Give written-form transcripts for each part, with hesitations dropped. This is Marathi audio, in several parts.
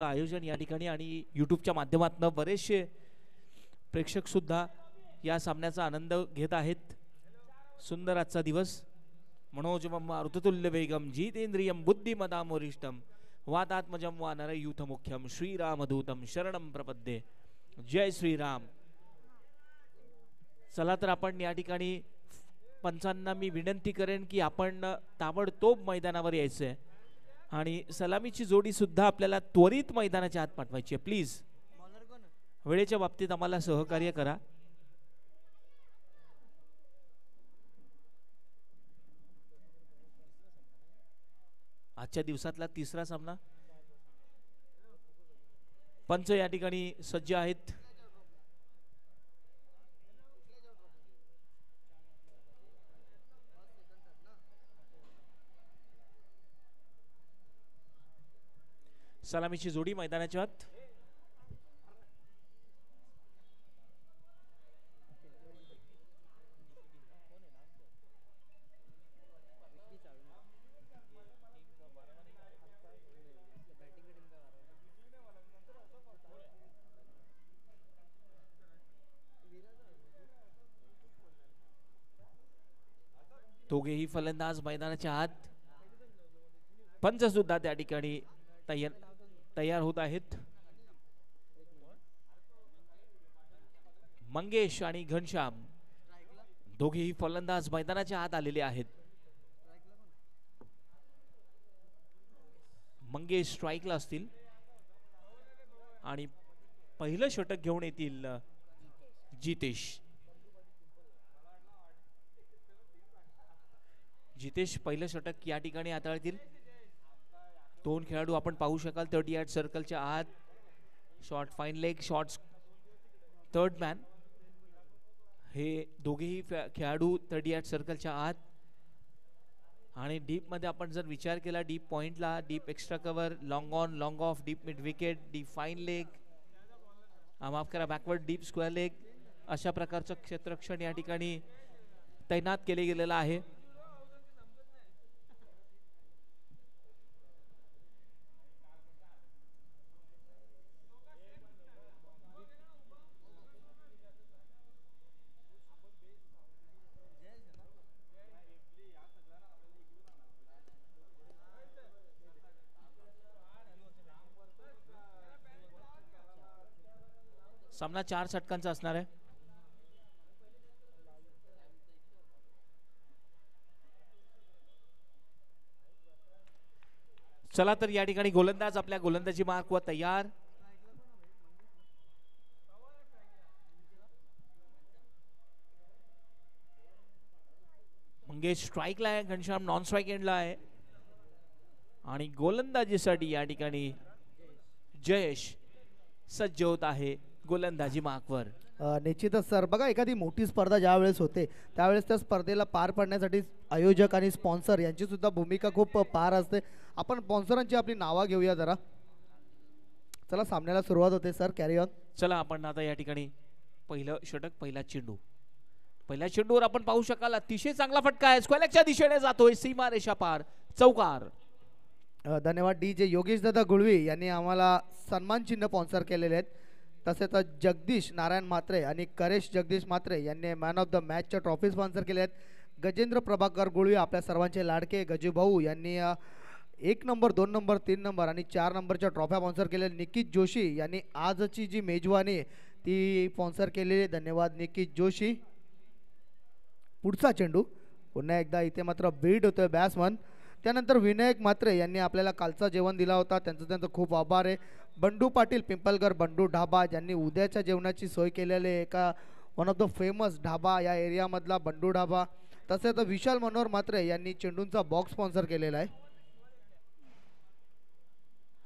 आयोजन या ठिकाणी आणि यूट्यूबच्या माध्यमातून बरेचसे प्रेक्षक सुद्धा या सामन्याचा आनंद घेत आहेत। सुंदर आजचा दिवस। मनोजमं मारुततुल्य वेगम जितेंद्रियं बुद्धिमतां वरिष्ठं वातात्मजं वानरयूथ मुख्यं श्रीरामदूतं शरणं प्रपद्ये। जय श्रीराम। चला तर आपण या ठिकाणी पंचांना मी विनंती करेन की आपण ताबडतोब मैदानावर यायचे आणि सलामीची जोडी सुद्धा आपल्याला त्वरित मैदानाच्या आत पाठवायची आहे। प्लीज वेळेच्या बाबतीत आम्हाला सहकार्य करा। आजच्या दिवसातला तिसरा सामना। पंच या ठिकाणी सज्ज आहेत। सलामीची जोडी मैदानाच्या आत। दोघेही फलंदाज मैदानाच्या आत। पंच सुद्धा त्या ठिकाणी तयार होत आहेत। मंगेश आणि घनश्याम दोघेही फलंदाज मैदानाच्या आत आलेले आहेत। मंगेश स्ट्राइकला असतील आणि पहिलं षटक घेऊन येतील जितेश पहिलं षटक या ठिकाणी हाताळतील। दोन खेळाडू आपण पाहू शकाल 38 सर्कलच्या आत। Short fine leg shots third man हे दोघेही खेळाडू 38 सर्कलच्या आत। आणि डीप मध्ये आपण जर विचार केला डीप पॉइंटला deep extra cover long on long of deep mid wicket deep fine leg माफ करा बॅकवर्ड डीप स्क्वेअर लेग अशा प्रकारचं क्षेत्ररक्षण या ठिकाणी तैनात केले गेलेलं आहे। सामना 4 षटकांचा असणार आहे। चला तर या ठिकाणी गोलंदाज आपल्या गोलंदाजी मार्क वर तयार। मंगेश स्ट्राइकला आहे, घनश्याम नॉन स्ट्राइक एंडला आहे आणि गोलंदाजीसाठी या ठिकाणी जयेश सज्ज होत आहे गोलंदाजी मार्कवर। निश्चितच सर बघा एखादी मोठी स्पर्धा ज्या वेळेस होते त्यावेळेस त्या स्पर्धेला पार पाडण्यासाठी आयोजक आणि स्पॉन्सर यांची सुद्धा भूमिका खूप पार असते। आपण स्पॉन्सरांची आपली नावं घेऊया जरा। चला सामन्याला सुरुवात होते सर कॅरी ऑन। चला आपण आता या ठिकाणी पहिलं षटक पहिला चेंडू पहिल्या चेंडूवर आपण पाहू शकाल अतिशय चांगला फटका आहे स्क्वेअरच्या दिशेने जातोय सीमा रेषा पार चौकार। धन्यवाद डीजे योगेश दादा गुळवी यांनी आम्हाला सन्मान चिन्ह स्पॉन्सर केलेले आहेत। तसेच जगदीश नारायण म्हात्रे आणि करेश जगदीश म्हात्रे यांनी मॅन ऑफ द मॅचच्या ट्रॉफी स्पॉन्सर केल्या आहेत। गजेंद्र प्रभाकर गुळवी आपल्या सर्वांचे लाडके गजूभाऊ यांनी 1 नंबर 2 नंबर 3 नंबर आणि 4 नंबरच्या ट्रॉफ्या स्पॉन्सर केल्या। निकित जोशी यांनी आजची जी मेजवानी ती स्पॉन्सर केलेली। धन्यवाद निकित जोशी। पुढचा चेंडू पुन्हा एकदा इथे मात्र बीट होतोय बॅट्समन। त्यानंतर विनायक म्हात्रे यांनी आपल्याला कालचा जेवण दिला होता त्यांचं खूप आभार आहे। बंडू पाटील पिंपलगर बंडू ढाबा ज्यांनी उद्याच्या जेवणाची सोय केलेली आहे एका one of the famous dhaba या एरियामधला बंडू ढाबा। तसेच विशाल मनोहर म्हात्रे यांनी चेंडूंचा बॉक्स स्पॉन्सर केलेला आहे।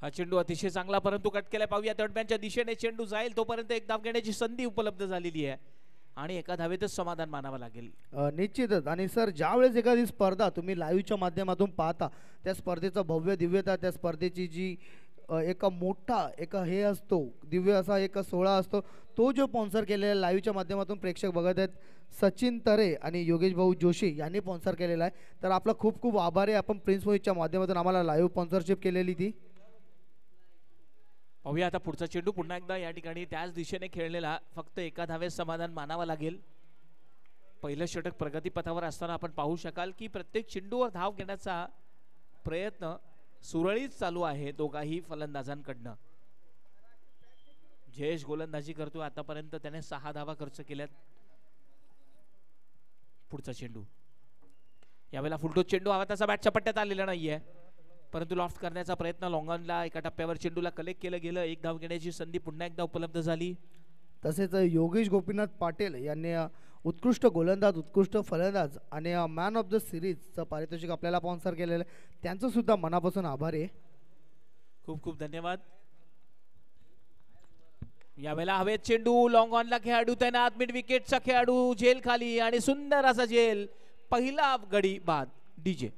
हा चेंडू अतिशय चांगला परंतु कट केला पाहूया तडब्यांच्या दिशेने चेंडू जाईल तोपर्यंत एक धाव घेण्याची संधी उपलब्ध झालेली आहे आणि एका धावेतच समाधान मानावं लागेल। निश्चितच आणि सर ज्यावेळेस एखादी स्पर्धा तुम्ही लाईव्हच्या माध्यमातून पाहता त्या स्पर्धेचं भव्य दिव्यता त्या स्पर्धेची जी एक मोठा एक हे असतो दिव्य असा एक सोहळा असतो तो जो स्पॉन्सर केलेला लाईव्हच्या माध्यमातून प्रेक्षक बघत आहेत सचिन तरे आणि योगेश भाऊ जोशी यांनी स्पॉन्सर केलेला आहे। तर आपला खूप खूप आभार आहे। आपण प्रिन्स मोहितच्या माध्यमातून आम्हाला लाईव्ह स्पॉन्सरशिप केलेली ती। पाहूया आता पुढचा चेंडू. पुन्हा एकदा या ठिकाणी त्याच दिशेने खेळलेला, फक्त एका धावेत समाधान मानावं लागेल. पहिलं षटक प्रगतीपथावर असताना आपण पाहू शकाल की प्रत्येक चेंडूवर धाव घेण्याचा प्रयत्न सुरळीत चालू आहे दोघाही फलंदाजांकडनं. जयेश गोलंदाजी करतो. आतापर्यंत त्याने 6 धावा खर्च केल्यात. पुढचा चेंडू, यावेळेला फुलटोस चेंडू हवा तसा बॅटच्या पट्ट्यात आलेला नाहीये, परंतु लॉफ्ट करण्याचा प्रयत्न. लॉंगॉनला एका टप्प्यावर चेंडूला कलेक्ट केलं गेलं. एक धाव घेण्याची संधी पुन्हा एकदा उपलब्ध झाली. तसेच योगेश गोपीनाथ पाटील यांनी उत्कृष्ट गोलंदाज, उत्कृष्ट फलंदाज आणि मॅन ऑफ द सिरीजचं पारितोषिक आपल्याला स्पॉन्सर केलेलं आहे. त्यांचं सुद्धा मनापासून आभार आहे. खूप खूप धन्यवाद. यावेळेला हवेत चेंडू, लॉंग ऑनला खेळाडू तैनात, मिड विकेटचा खेळाडू झेल खाली आणि सुंदर असा झेल. पहिला गडी बाद. डीजे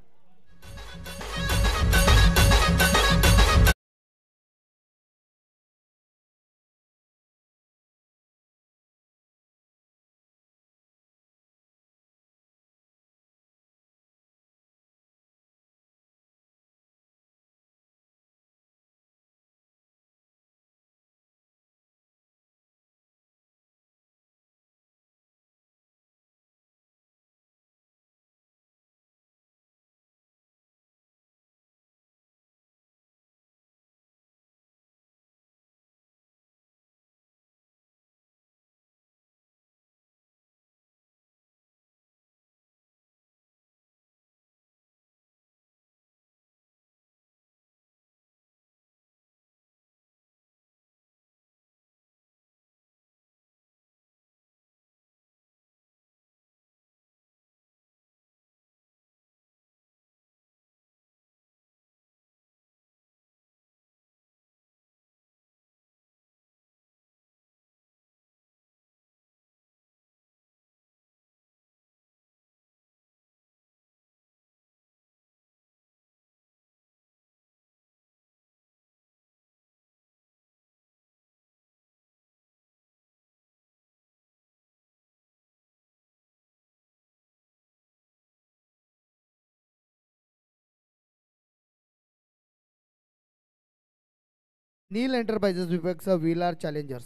नील एंटरप्राइजेस विभागचा व्हीआर चॅलेंजर्स,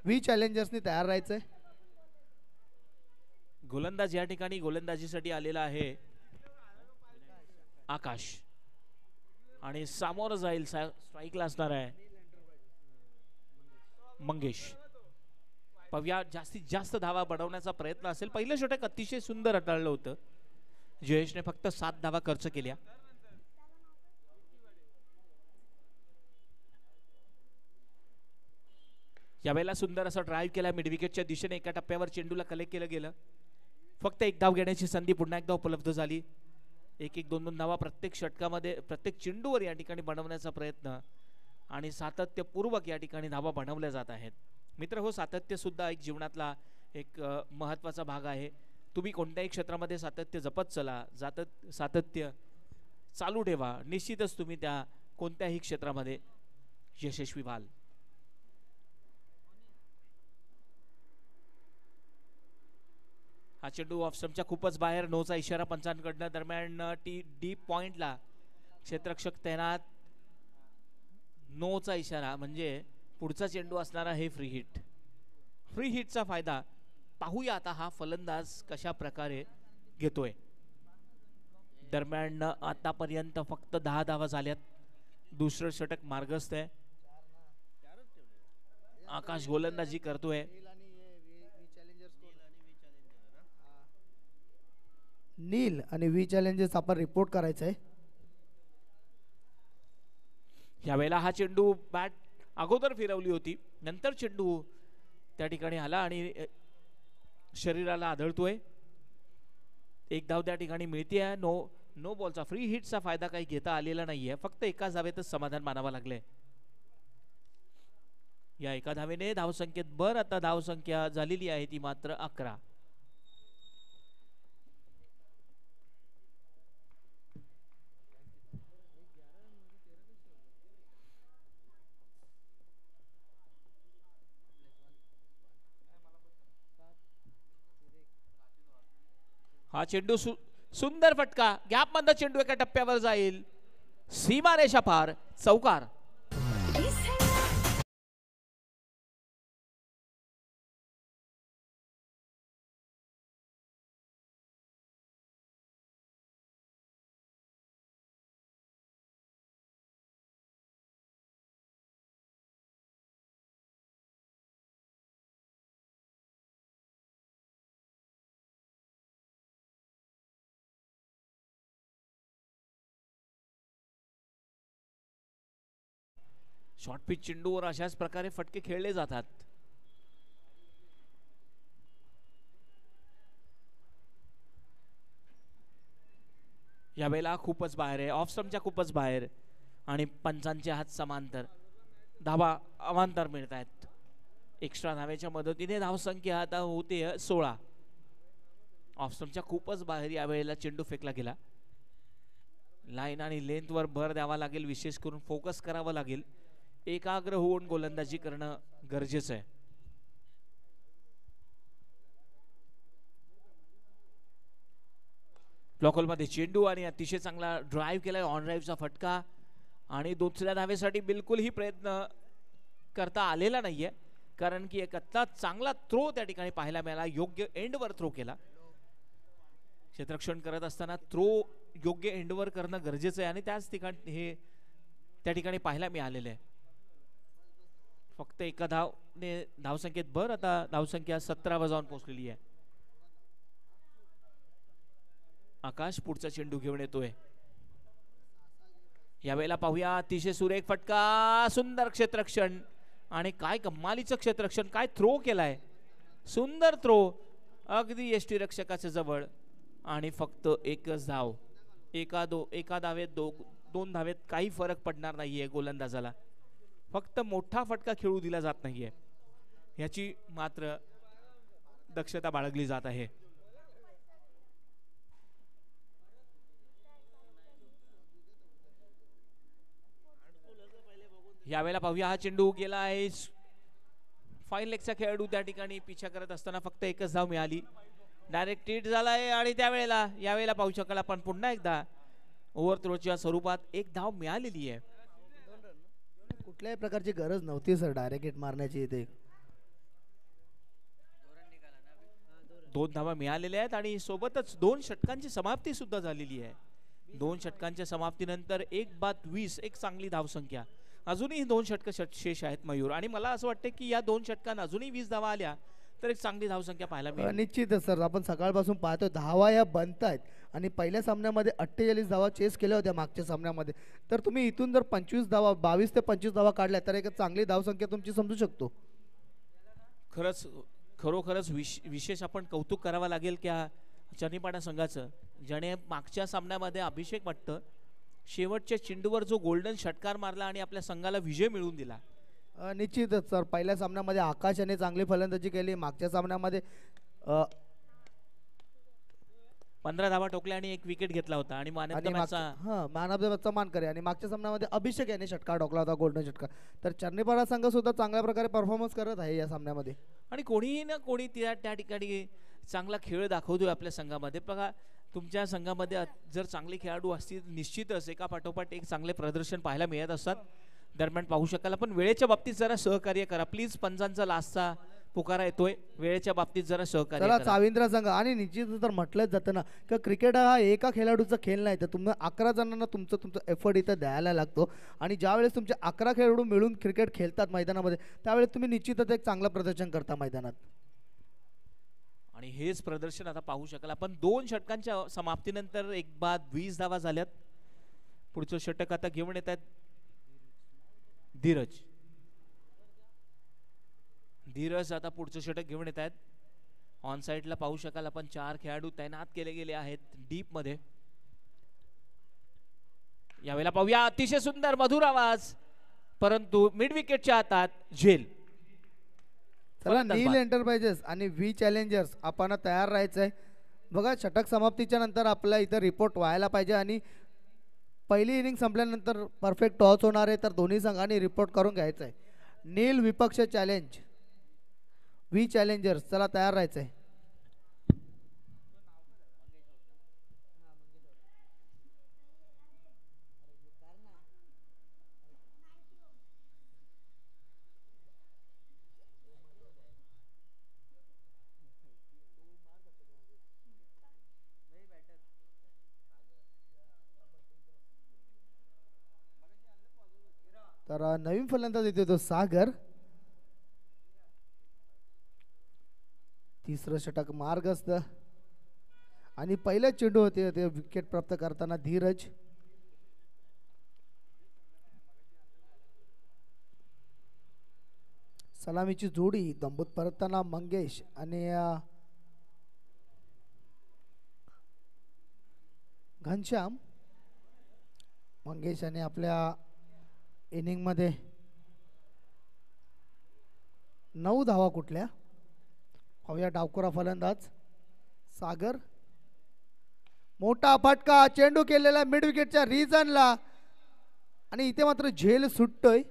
व्ही चॅलेंजर्सनी तयार राहायचंय. गोलंदाज या ठिकाणी गोलंदाजीसाठी आलेला आहे आकाश आणि सामोरं जाईल स्ट्राईकला असणार आहे मंगेश. पव्या जास्तीत जास्त धावा बनवण्याचा प्रयत्न असेल. पहिलं षटक अतिशय सुंदर हाताळलं होतं. जयेशने फक्त 7 धावा खर्च केल्या. यावेळेला सुंदर असा ड्राईव्ह केला मिड विकेटच्या दिशेने. एका टप्प्यावर चेंडूला कलेक्ट केलं गेलं. फक्त एक धाव घेण्याची संधी पुन्हा एकदा उपलब्ध झाली. 1-1, 2-2 धावा प्रत्येक षटकामध्ये, प्रत्येक चेंडूवर या ठिकाणी बनवण्याचा प्रयत्न आणि सातत्यपूर्वक या ठिकाणी धावा बनवल्या जात आहेत. मित्र हो, सातत्य सुद्धा एक जीवनातला एक महत्त्वाचा भाग आहे. तुम्ही कोणत्याही क्षेत्रामध्ये सातत्य जपत चला, सातत्य चालू ठेवा, निश्चितच तुम्ही त्या कोणत्याही क्षेत्रामध्ये यशस्वी व्हाल. हा चेंडू ऑफ स्टंपच्या खूपच बाहेर. नोचा इशारा पंचांकडनं. दरम्यान डीप पॉइंटला क्षेत्ररक्षक तैनात. नोचा इशारा म्हणजे पुढचा चेंडू असणारा हे फ्री हिट. फ्री हिटचा फायदा पाहूया आता हा फलंदाज कशा प्रकारे घेतोय. दरम्यान आतापर्यंत फक्त 10 धावा झाल्यात. दुसरं षटक मार्गस्थ आहे. आकाश गोलंदाजी करतोय. नील आणि व्ही चॅलेंजेस आपण रिपोर्ट करायचं आहे. यावेळेला हा चेंडू बॅट अगोदर फिरवली होती, नंतर चेंडू त्या ठिकाणी आला आणि शरीराला आदळतोय. एक धाव त्या ठिकाणी मिळते. नो बॉलचा फ्री हिटचा फायदा काही घेता आलेला नाहीये. फक्त एका धावेतच समाधान मानावं लागलंय. या एका धावेने धावसंख्येत भर. आता धावसंख्या झालेली आहे ती मात्र 11. हा चेंडू सुंदर फटका. गॅप मधला चेंडू एका टप्प्यावर जाईल. सीमारेषा पार. चौकार. शॉर्ट पिच चेंडूवर अशाच प्रकारे फटके खेळले जातात. यावेळेला खूपच बाहेर आहे, ऑफ स्टंपच्या खूपच बाहेर आणि पंचांचे हात समांतर, धावा अवांतर मिळत आहेत. एक्स्ट्रा धावेच्या मदतीने धावसंख्या आता होते 16. ऑफ स्टंपच्या खूपच बाहेर यावेळेला चेंडू फेकला गेला. लाईन आणि लेंथवर भर द्यावा लागेल, विशेष करून फोकस करावं लागेल, एकाग्र होऊन गोलंदाजी करणं गरजेचं आहे. ब्लॉकहोल मध्ये चेंडू आणि अतिशय चांगला ड्राईव्ह केलाय, ऑन ड्राईव्हचा फटका आणि दुसऱ्या धावेसाठी बिलकुलही प्रयत्न करता आलेला नाहीये, कारण की एक आत्ता चांगला थ्रो त्या ठिकाणी पाहायला मिळाला, योग्य एंडवर थ्रो केला. क्षेत्ररक्षण करत असताना थ्रो योग्य एंडवर करणं गरजेचं आहे आणि त्याच ठिकाणी हे त्या ठिकाणी पाहायला मिळालेलं आहे. फक्त एका धावने धावसंख्येत भर, आता धावसंख्या 17 जाऊन पोहोचलेली आहे. आकाश पुढचा चेंडू घेऊन येतोय. यावेळेला पाहूया, अतिशय सुरेख फटका, सुंदर क्षेत्ररक्षण आणि काय कमालीचं क्षेत्ररक्षण, काय थ्रो केलाय, सुंदर थ्रो अगदी यष्टी रक्षकाच्या जवळ आणि फक्त एकच धाव. एका धावेत दोन धावेत काही फरक पडणार नाहीये गोलंदाजाला, फक्त मोठा फटका खेळू दिला जात नाहीये, याची मात्र दक्षता बाळगली जात आहे. यावेळेला पाहूया, हा चेंडू गेला आहे. फाईन लेगचा खेळाडू त्या ठिकाणी पिछा करत असताना फक्त एकच धाव मिळाली, डायरेक्ट हिट झालाय आणि त्यावेळेला यावेळेला पाहू शकाल आपण पुन्हा एकदा ओव्हर थ्रोच्या स्वरूपात एक धाव मिळालेली आहे. कुठल्याही प्रकारची गरज नव्हती सर डायरेक्ट हिट मारण्याची. इथे 2 धावा मिळालेल्या आहेत आणि सोबतच 2 षटकांची समाप्ती सुद्धा झालेली आहे. 2 षटकांच्या समाप्तीनंतर 1/20 एक चांगली धावसंख्या. अजूनही 2 षटक शेष आहेत मयूर, आणि मला असं वाटतं की या 2 षटकांना अजूनही 20 धावा आल्या तर एक चांगली धावसंख्या पाहायला मिळेल. निश्चितच सर, आपण सकाळपासून पाहतो धावा या बनत आहेत आणि पहिल्या सामन्यामध्ये 48 धावा चेस केल्या होत्या मागच्या सामन्यामध्ये, तर तुम्ही इथून जर 25 धावा 22 ते 25 धावा काढल्या तर एक चांगली धावसंख्या तुमची समजू शकतो. खरोखरच विशेष आपण कौतुक करावं लागेल त्या चर्नीपाडा संघाचं, ज्याने मागच्या सामन्यामध्ये अभिषेक वाटतं शेवटच्या चेंडूवर जो गोल्डन षटकार मारला आणि आपल्या संघाला विजय मिळवून दिला. निश्चितच सर, पहिल्या सामन्यामध्ये आकाश याने चांगली फलंदाजी केली, मागच्या सामन्यामध्ये 15 धावा ठोकल्या आणि 1 विकेट घेतला होता आणि मॅन ऑफ द मॅचचा मान करे, आणि मागच्या सामन्यामध्ये अभिषेक याने षटकार ठोकला होता, गोल्डन षटकार. तर चर्नीपाडा संघ सुद्धा चांगल्या प्रकारे परफॉर्मन्स करत आहे या सामन्यामध्ये आणि कोणीही ना कोणी त्या ठिकाणी चांगला खेळ दाखवतोय आपल्या संघामध्ये. बघा, तुमच्या संघामध्ये जर चांगले खेळाडू असतील निश्चितच एका पाठोपाठ एक चांगले प्रदर्शन पाहायला मिळत असतात. दरम्यान पाहू शकाल आपण वेळेच्या बाबतीत जरा सहकार्य करा प्लीज. पंचांचा लास्टचा पुकारा येतोय, वेळेच्या बाबतीत जरा सहकार्य करा. चाविंद्रा संघ, आणि निश्चितच तर म्हटलंच जातं ना की क्रिकेट हा एका खेळाडूचा खेळ नाही, तर तुम्ही 11 जणांना तुमचं एफर्ट इथं द्यायला लागतो, आणि ज्यावेळेस तुमचे 11 खेळाडू मिळून क्रिकेट खेळतात मैदानामध्ये त्यावेळेस तुम्ही निश्चितच एक चांगलं प्रदर्शन करता मैदानात. आणि हेच प्रदर्शन आता पाहू शकाल आपण 2 षटकांच्या समाप्तीनंतर 1/20 धावा झाल्यात. पुढचं षटक आता घेऊन येत आहेत धीरज आता पुढचं षटक घेऊन येत आहेत. ऑन साइडला पाहू शकाल आपण 4 खेळाडू तैनात केले गेले आहेत डीप मध्ये. यावेळेला पाहूया, अतिशय सुंदर मधुर आवाज, परंतु मिड विकेटच्या हातात झेल. चला, नील एंटरप्राइजेस आणि व्ही चॅलेंजर्स आपण तयार राहायचंय. बघा, षटक समाप्तीच्या नंतर आपल्या इथं रिपोर्ट व्हायला पाहिजे, आणि पहिली इनिंग संपल्यानंतर परफेक्ट टॉस होणार आहे, तर दोन्ही संघांनी रिपोर्ट करून घ्यायचं आहे. नील विपक्ष चॅलेंज, व्ही चॅलेंजर्स, चला तयार राहायचंय. तर नवीन फलंदाज येतो तो सागर. तिसरं षटक मार्गस्थ, आणि पहिल्या चेंडू होते ते विकेट प्राप्त करताना धीरज. सलामीची जोडी दंबूत परतताना मंगेश आणि घनश्याम. मंगेश आणि आपल्या इनिंग मध्ये 9 धावा कुठल्या. पाहूया डावखुरा फलंदाज सागर. मोठा फटका, चेंडू केलेला मिड विकेटच्या रिजनला आणि इथे मात्र झेल सुटतोय.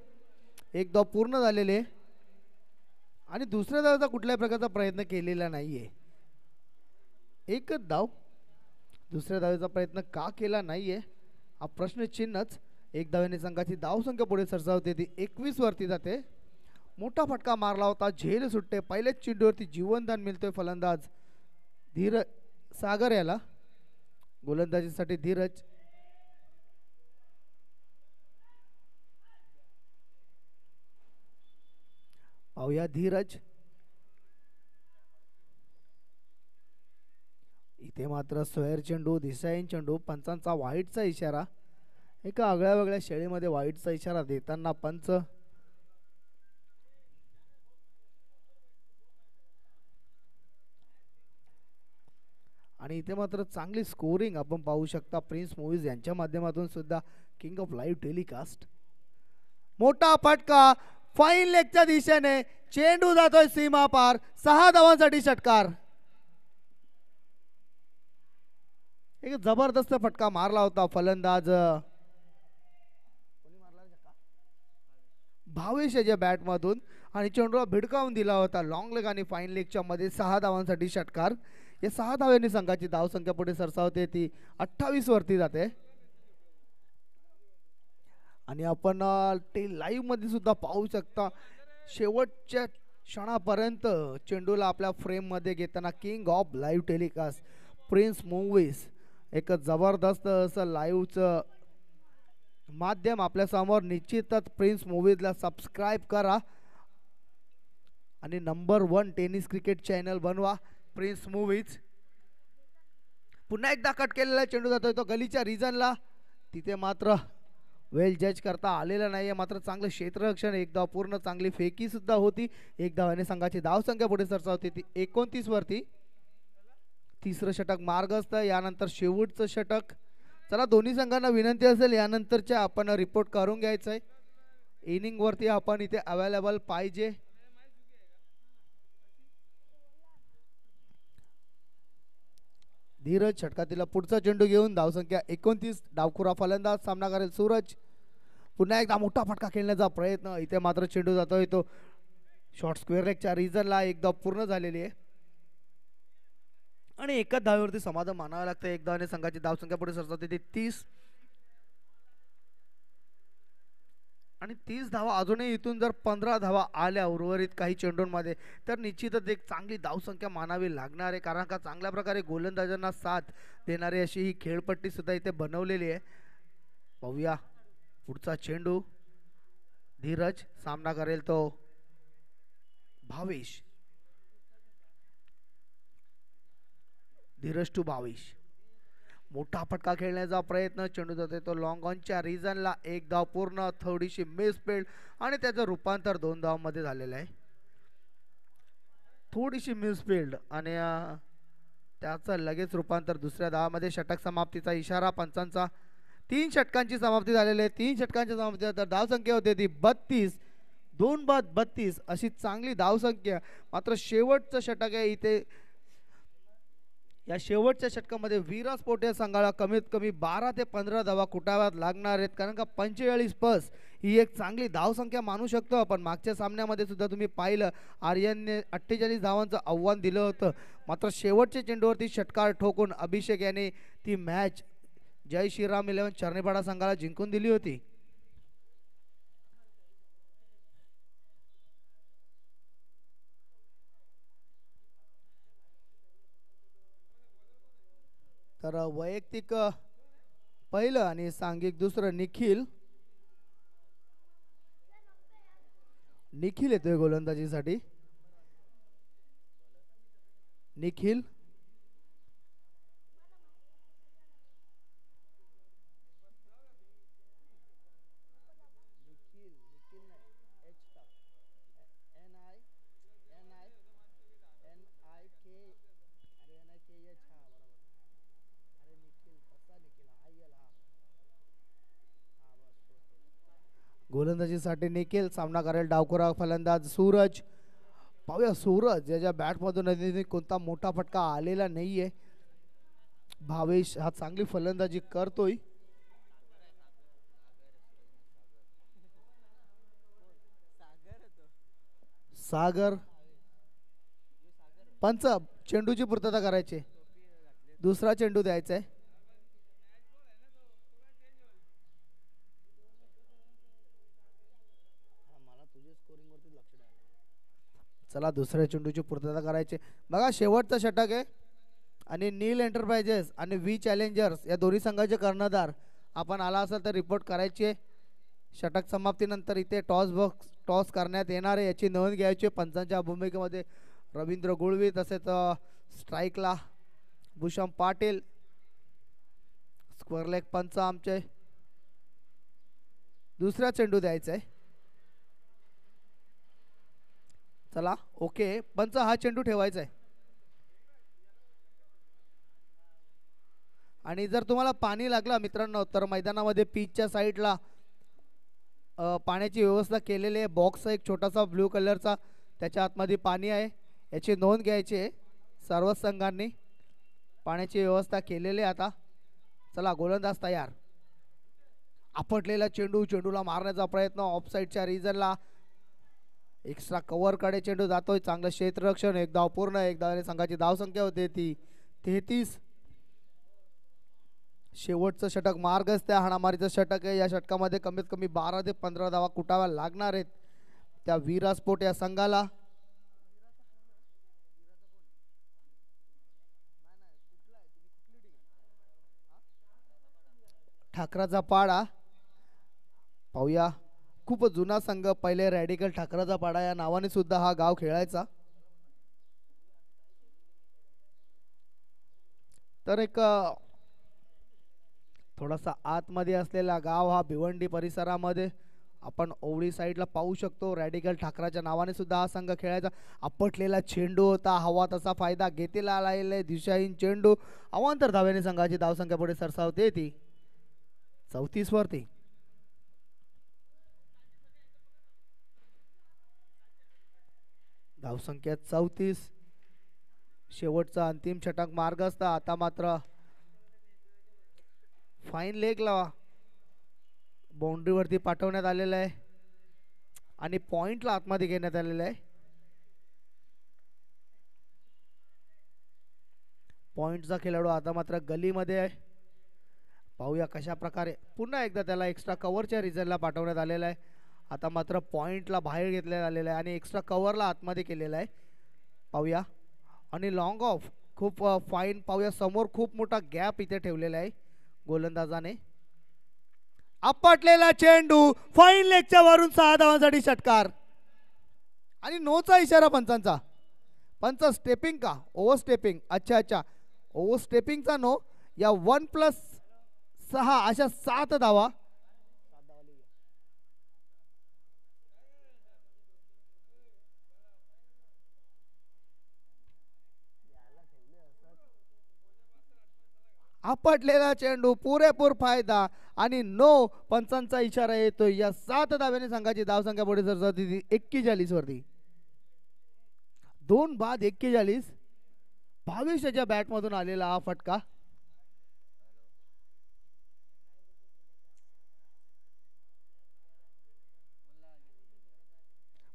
एक धाव पूर्ण झालेले आणि दुसऱ्या धावाचा कुठल्याही प्रकारचा प्रयत्न केलेला नाहीये. एकच धाव, दुसऱ्या धावेचा प्रयत्न का केला नाहीये हा प्रश्नचिन्हच. एक धावेने संघाची धावसंख्या पुढे सरसावते, ती 21 वरती जाते. मोठा फटका मारला होता, झेल सुटते. पहिल्याच चेंडूवरती जीवनदान मिळतोय फलंदाज धीरज सागर याला. गोलंदाजीसाठी धीरज. पाहूया धीरज. इथे मात्र सोयर चेंडू, दिसाईन चेंडू, पंचांचा वाईटचा इशारा. एका आगळ्या वेगळ्या शैलीमध्ये वाईटचा इशारा देताना पंच. आणि इथे मात्र चांगली स्कोरिंग आपण पाहू शकता प्रिन्स मूवीज यांच्या माध्यमातून सुद्धा. King of live telecast. मोठा फटका फाईन लेगच्या दिशेने, चेंडू जातोय सीमा पार. 6 धावांसाठी षटकार. एक जबरदस्त फटका मारला होता फलंदाज भावेश याच्या बॅट मधून आणि चेंडूला भिडकावून दिला होता लॉंग लेग आणि फाईन लेगच्या मध्ये. 6 धावांसाठी षटकार. या 6 धावांनी संघाची धावसंख्या पुढे सरसावते, ती 28 वरती जाते. आणि आपण ते लाईव्ह मध्ये सुद्धा पाहू शकता. शेवटच्या क्षणापर्यंत चेंडूला आपल्या फ्रेम मध्ये घेताना king of live telecast prince movies. एक जबरदस्त असं लाईव्हचं माध्यम आपल्या समोर. निश्चितच प्रिन्स मूवीजला सबस्क्राईब करा आणि नंबर 1 टेनिस क्रिकेट चॅनल बनवा प्रिन्स मूवीज. पुन्हा एकदा कट केलेला चेंडू जातोय तो गलीच्या रिजनला. तिथे मात्र वेल जज करता आलेला नाहीये, मात्र चांगलं क्षेत्ररक्षण. एक धाव पूर्ण, चांगली फेकी सुद्धा होती. एक धावाने संघाची धावसंख्या पुढे सरसावते, ती 29 वरती. तिसरं षटक मार्गस्थ, यानंतर शेवटचं षटक. चला दोन्ही संघांना विनंती असेल यानंतरच्या आपण रिपोर्ट करून घ्यायचंय. इनिंग वरती आपण इथे अवेलेबल पाहिजे. धीरज षटकातील पुढचा चेंडू घेऊन धावसंख्या 29. डावखुरा फलंदाज सामना करेल सूरज. पुन्हा एकदा मोठा फटका खेळण्याचा प्रयत्न. इथे मात्र चेंडू जातोय तो शॉर्ट स्क्वेअर लेगच्या रिजनला. एक धाव पूर्ण झालेली आहे आणि एकच धावेवरती समाधान मानावं लागतं. एक धावाने संघाची धावसंख्या पुढे सरसावते, ती 30. आणि 30 धावा अजूनही इथून जर 15 धावा आल्या उर्वरित काही चेंडूंमध्ये तर निश्चितच एक चांगली धावसंख्या मानावी लागणार आहे. कारण का चांगल्या प्रकारे गोलंदाजांना साथ देणारी अशी ही खेळपट्टी सुद्धा इथे बनवलेली आहे. पाहूया पुढचा चेंडू. धीरज सामना करेल तो भावेश. धीरज टू भावेश. मोठा फटका खेळण्याचा प्रयत्न. चेंडू जातोय तो लॉंग ऑनच्या रिजनला. एक धाव पूर्ण, थोडीशी मिसफील्ड आणि त्याचं रूपांतर 2 धावांमध्ये झालेलं आहे. थोडीशी मिसफील्ड आणि त्याचं लगेच रूपांतर दुसऱ्या धावामध्ये. षटक समाप्तीचा इशारा पंचांचा. 3 षटकांची समाप्ती झालेली आहे. 3 षटकांच्या समाप्तीनंतर धावसंख्या होते ती 32. 2 बाद 32 अशी चांगली धावसंख्या. मात्र शेवटचं षटक आहे इथे. या शेवटच्या षटकामध्ये विराज स्पोर्ट या संघाला कमीत कमी 12 ते 15 धावा कुटाव्यात लागणार आहेत. कारण का 45 प्लस ही एक चांगली धावसंख्या मानू शकतो आपण. मागच्या सामन्यामध्ये सुद्धा तुम्ही पाहिलं आर्यनने 48 धावांचं आव्हान दिलं होतं. मात्र शेवटच्या चेंडूवरती षटकार ठोकून अभिषेक याने ती मॅच जय श्रीराम 11 चरणेपाडा संघाला जिंकून दिली होती. तर वैयक्तिक पहिलं आणि सांघिक दुसरं निखिल. निखिल येतोय गोलंदाजीसाठी. निखिल गोलंदाजीसाठी निखिल, सामना करेल डावखुरा फलंदाज सूरज. पाहूया सूरज याच्या बॅटमधून अजूनही कोणता मोठा फटका आलेला नाहीये. भावेश हा चांगली फलंदाजी करतोय. सागर पंच चेंडूची पूर्तता करायची, दुसरा चेंडू द्यायचा आहे. चला दुसऱ्या चेंडूची पूर्तता करायची. बघा शेवटचा षटक आहे आणि नील एंटरप्राइजेस आणि व्ही चॅलेंजर्स या दोन्ही संघाचे कर्णधार आपण आला असेल तर रिपोर्ट करायचे. षटक समाप्तीनंतर इथे टॉस करण्यात येणार आहे याची नोंद घ्यायची. पंचांच्या भूमिकेमध्ये रवींद्र गुळवी, तसेच स्ट्राईकला भूषम पाटील, स्क्वेअर लेग पंच आमचे. दुसरा चेंडू द्यायचा आहे. चला ओके, पंच हा चेंडू ठेवायचा आहे. आणि जर तुम्हाला पाणी लागला मित्रांनो तर मैदानामध्ये पिचच्या साईडला पाण्याची व्यवस्था केलेली आहे. बॉक्स एक छोटासा ब्ल्यू कलरचा, त्याच्या आतमध्ये पाणी आहे, याची नोंद घ्यायची आहे. सर्व संघांनी पाण्याची व्यवस्था केलेली आहे. आता चला गोलंदाज तयार. आपटलेला चेंडू, चेंडूला मारण्याचा प्रयत्न ऑफसाईडच्या रिजनला, एक्स्ट्रा कव्हर कडे चेंडू जातोय. चांगलं क्षेत्ररक्षण, एक धाव पूर्ण. एक धावाने संघाची धावसंख्या होते ती 33. शेवटचं षटक मार्गस्थ हाणामारीचं षटक आहे. या षटकामध्ये कमीत कमी 12 ते 15 धावा कुटाव्या लागणार आहेत त्या विरास्पोर्ट या संघाला. ठाकराचा पाडा पाहूया, खूप जुना संघ, पहिले रॅडिकल ठाकराचा पाडा या नावाने सुद्धा हा गाव खेळायचा. तर एक थोडासा आतमध्ये असलेला गाव हा भिवंडी परिसरामध्ये आपण ओवळी साईडला पाहू शकतो. रॅडिकल ठाकराच्या नावाने सुद्धा हा संघ खेळायचा. आपटलेला चेंडू होता, हवा तसा फायदा घेतेला आलेला दिशाहीन चेंडू. अवांतर धाव्याने संघाची धावसंख्या पुढे सरसावते ती 34 वरती. धावसंख्या 34. शेवटचा अंतिम षटक मार्गस्थ. आता मात्र फाईन लेगला बाउंड्रीवरती पाठवण्यात आलेला आहे आणि पॉइंटला आतमध्ये घेण्यात आलेला आहे. पॉइंटचा खेळाडू आता मात्र गलीमध्ये आहे. पाहूया कशा प्रकारे, पुन्हा एकदा त्याला एक्स्ट्रा कव्हरच्या रिझनला पाठवण्यात आलेला आहे. आता मात्र पॉइंटला बाहेर घेतल्यात आलेला आहे आणि एक्स्ट्रा कव्हरला आतमध्ये केलेला आहे. पाहूया आणि लॉंग ऑफ खूप फाईन. पाहूया समोर खूप मोठा गॅप इथे ठेवलेला आहे गोलंदाजाने. आपटलेला चेंडू फाईन लेगच्या वरून 6 धावांसाठी षटकार आणि नोचा इशारा पंचांचा. पंच स्टेपिंग का, ओव्हर स्टेपिंग, अच्छा अच्छा, ओव्हर स्टेपिंगचा नो. या 1+6 अशा 7 धावा. आपटलेला चेंडू, पुरेपूर फायदा आणि नो. पंचांचा इशारा येतो. या 7 धाव्याने संघाची धावसंख्या पुढे सरसावती 41 वरती. 2 बाद 41. भावेशच्या बॅट मधून आलेला हा फटका.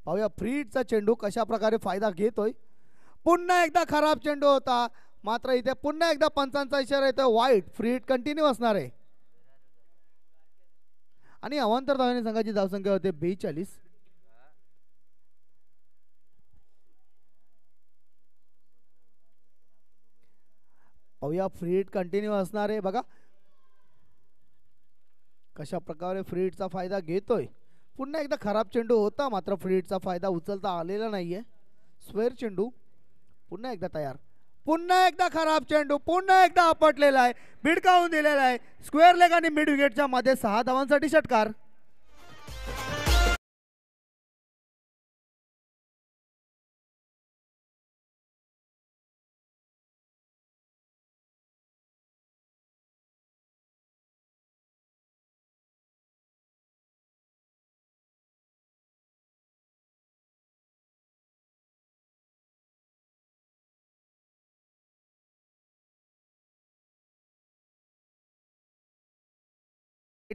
पाहूया फ्रीडचा चेंडू कशा प्रकारे फायदा घेतोय. पुन्हा एकदा खराब चेंडू होता, मात्र इथे पुन्हा एकदा पंचांचा इशारा येतो. वाईट, फ्रीड कंटिन्यू असणार आहे आणि अवांतर धावाने संघाची धावसंख्या होते 42. पाहूया फ्रीड कंटिन्यू असणार आहे. बघा कशा प्रकारे फ्रीडचा फायदा घेतोय. पुन्हा एकदा खराब चेंडू होता, मात्र फ्रीडचा फायदा उचलता आलेला नाहीये. स्क्वेअर चेंडू पुन्हा एकदा तयार. पुन्हा एकदा खराब चेंडू, पुन्हा एकदा आपटलेला आहे, भिडकावून दिलेला आहे. स्क्वेअर लेग आणि मिड विकेटच्या मध्ये 6 धावांसाठी षटकार.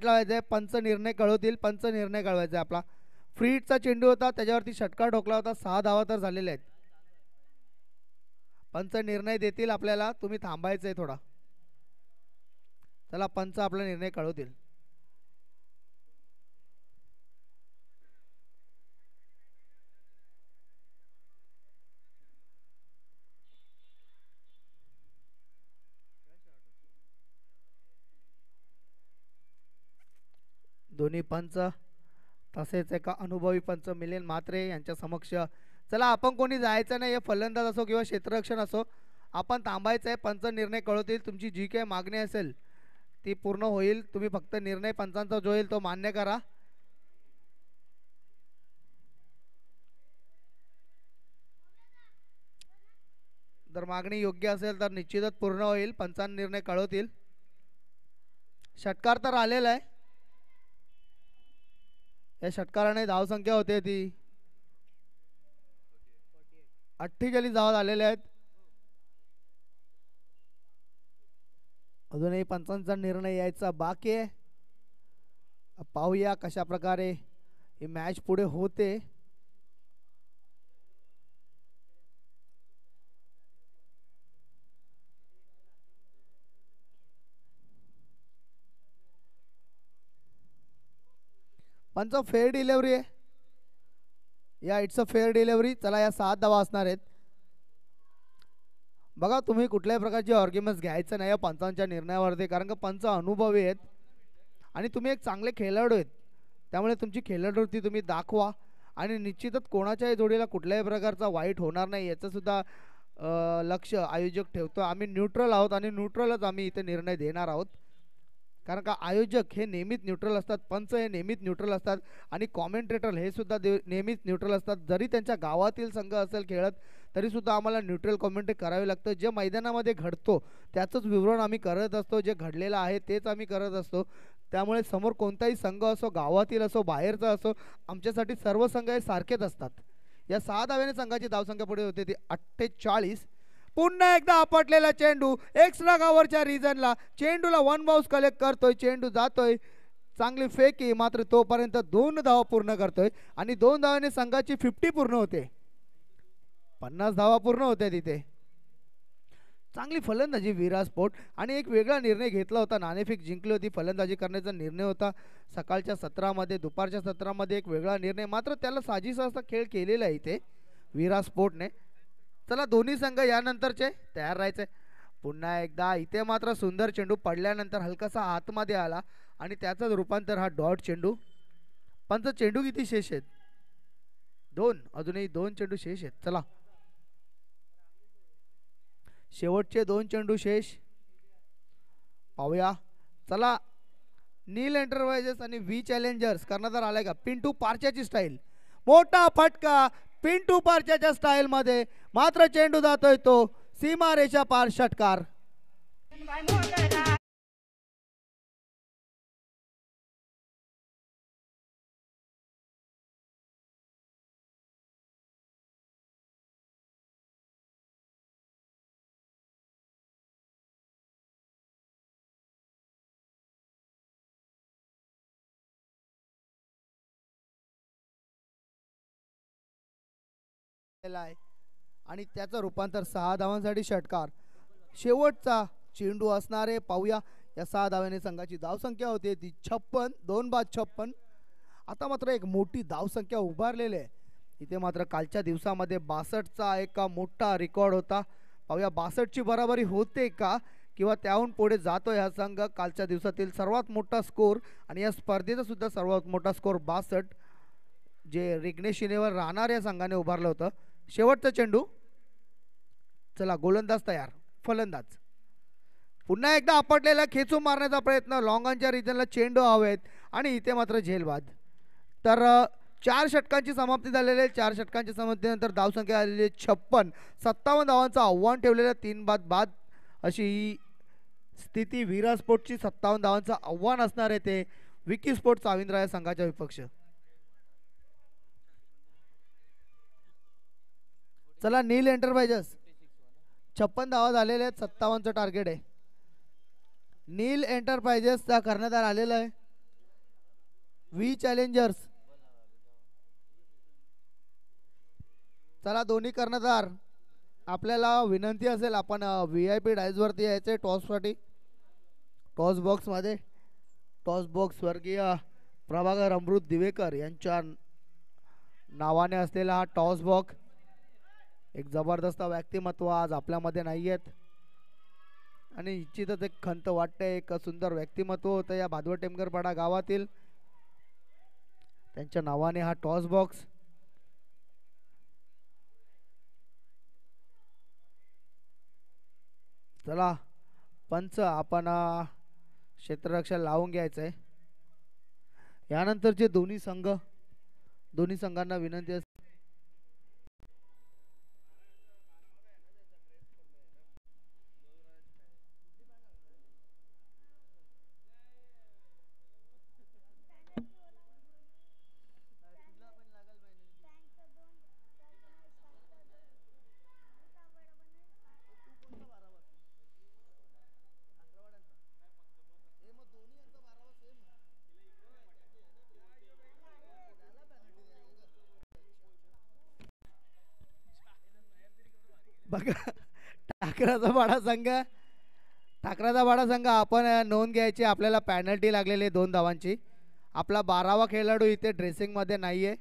लावायचा आहे. पंच निर्णय कळवतील. पंच निर्णय कळवायचा आहे आपला. फ्री हिटचा चेंडू होता, त्याच्यावरती षटकार ठोकला होता. 6 धावा तर झालेल्या आहेत. पंच निर्णय देतील आपल्याला, तुम्ही थांबायचं आहे थोडा. चला पंच आपला निर्णय कळवतील. दोन्ही पंच तसेच एका अनुभवी पंच मिलिंद म्हात्रे यांच्या समक्ष. चला आपण कोणी जायचं नाही, फलंदाज असो किंवा क्षेत्ररक्षण असो, आपण थांबायचं आहे. पंच निर्णय कळवतील. तुमची जी काही मागणी असेल ती पूर्ण होईल. तुम्ही फक्त निर्णय पंचांचा जो होईल तो मान्य करा. जर मागणी योग्य असेल तर निश्चितच पूर्ण होईल. पंचांनी निर्णय कळवतील. षटकार तर आलेला आहे. या षटकाराने धावसंख्या होते ती 48 धावा झालेल्या आहेत. अजूनही पंचांचा निर्णय यायचा बाकी आहे. पाहूया कशा प्रकारे ही मॅच पुढे होते. पंच फेअर डिलिव्हरी आहे. या इट्स अ फेअर डिलिव्हरी. चला या 7 धावा असणार आहेत. बघा तुम्ही कुठल्याही प्रकारचे आर्ग्युमेंट्स घ्यायचं नाही या पंचांच्या निर्णयावरती, कारण का पंच अनुभवी आहेत आणि तुम्ही एक चांगले खेळाडू आहेत. त्यामुळे तुमची खेळाडूवृत्ती तुम्ही दाखवा आणि निश्चितच कोणाच्याही जोडीला कुठल्याही प्रकारचा वाईट होणार नाही याचं सुद्धा लक्ष आयोजक ठेवतो. आम्ही न्यूट्रल आहोत आणि न्यूट्रलच आम्ही इथे निर्णय देणार आहोत, कारण का आयोजक हे नेहमीच न्यूट्रल असतात, पंच हे नेहमीच न्यूट्रल असतात आणि कॉमेंट्रेटर हे सुद्धा नेहमीच न्यूट्रल असतात. जरी त्यांच्या गावातील संघ असेल खेळत तरीसुद्धा आम्हाला न्यूट्रल कॉमेंट्री करावे लागतं. जे मैदानामध्ये घडतो त्याचंच विवरण आम्ही करत असतो. जे घडलेलं आहे तेच आम्ही करत असतो. त्यामुळे समोर कोणताही संघ असो, गावातील असो, बाहेरचा असो, आमच्यासाठी सर्व संघ हे सारखेच असतात. या 6 धाव्याने संघाची धावसंख्या पुढे होते ती 48. पुन्हा एकदा आपटलेला चेंडू एक्स्ट्रा कव्हरच्या रिजनला. चेंडूला 1 बाउन्स कलेक्ट करतोय. चेंडू जातोय. चांगली फेकी, मात्र तोपर्यंत 2 धावा पूर्ण करतोय आणि 2 धावाने संघाची 50 पूर्ण होते. 50 धावा पूर्ण होते तिथे. चांगली फलंदाजी विराज स्पोर्ट आणि एक वेगळा निर्णय घेतला होता. नाणेफेक जिंकली होती. फलंदाजी करण्याचा निर्णय होता सकाळच्या सत्रामध्ये. दुपारच्या सत्रामध्ये एक वेगळा निर्णय, मात्र त्याला साजेसा असा खेळ केलेला आहे इथे विराज स्पोर्टने. चला दोन्ही संघ यानंतरचे तयार राहायचे. पुन्हा एकदा इथे मात्र सुंदर चेंडू पडल्यानंतर हलकासा आतमध्ये आला आणि त्याचंच रूपांतर हा डॉट चेंडू. पंच चेंडू किती शेष आहेत? 2. अजूनही 2 चेंडू शेष आहेत. चला शेवटचे 2 चेंडू शेष पाहूया. चला नील एंटरप्राइजेस आणि व्ही चॅलेंजर्स कर्णधार आलाय का? पिंटू पारच्याची स्टाईल. मोठा फटका पिंटू पारच्याच्या स्टाईल मध्ये, मात्र चेंडू जातोय तो सीमारेषा पार. षटकार. आणि त्याचं रूपांतर 6 धावांसाठी. षटकार. शेवटचा चेंडू असणारे पाहूया. या 6 धाव्याने संघाची धावसंख्या होते ती 56. 2 बाद 56. आता मात्र एक मोठी धावसंख्या उभारलेली आहे इथे. मात्र कालच्या दिवसामध्ये 62चा एक मोठा रेकॉर्ड होता. पाहूया 62ची बराबरी होते का किंवा त्याहून पुढे जातोय हा संघ. कालच्या दिवसातील सर्वात मोठा स्कोर आणि या स्पर्धेचा सुद्धा सर्वात मोठा स्कोर 62 जे रिग्नेश शिनेवर राहणार या संघाने उभारलं होतं. शेवटचा चेंडू. चला गोलंदाज तयार. फलंदाज पुन्हा एकदा आपटलेला खेचून मारण्याचा प्रयत्न. लॉंगांच्या रिजनला चेंडू हवेत आणि इथे मात्र झेलबाद. तर 4 षटकांची समाप्ती झालेली आहे. 4 षटकांच्या समाप्तीनंतर धावसंख्या आलेली आहे 56. 57 धावांचं आव्हान ठेवलेलं. 3 बाद बाद अशी ही स्थिती. विराज स्पोर्टची 57 धावांचं आव्हान असणार आहे ते विकी स्पोर्ट साविंद्रा या संघाच्या विपक्ष. चला नील एंटरप्राइजेस 56 धावा झालेल्या आहेत. 57चं टार्गेट आहे. नील एंटरप्राइजेसचा कर्णधार आलेला आहे. V challengers. चला दोन्ही कर्णधार, आपल्याला विनंती असेल आपण VIP डायसवरती यायचे टॉससाठी. टॉस बॉक्समध्ये टॉस बॉक्स स्वर्गीय प्रभाकर अमृत दिवेकर यांच्या नावाने असलेला हा टॉस बॉक्स. एक जबरदस्त व्यक्तिमत्व आज आपल्यामध्ये नाही आहेत आणि निश्चितच एक खंत वाटते. एक सुंदर व्यक्तिमत्व होतं या भादवड टेमकरपाडा गावातील. त्यांच्या नावाने हा टॉस बॉक्स. चला पंच, आपण क्षेत्ररक्षण लावून घ्यायचंय. यानंतरचे दोन्ही संघांना विनंती असते बघा. ठाकराचा बाडा संघ आपण नोंद घ्यायची. आपल्याला पॅनल्टी लागलेली 2 धावांची. आपला 12वा खेळाडू इथे ड्रेसिंग मध्ये नाहीये.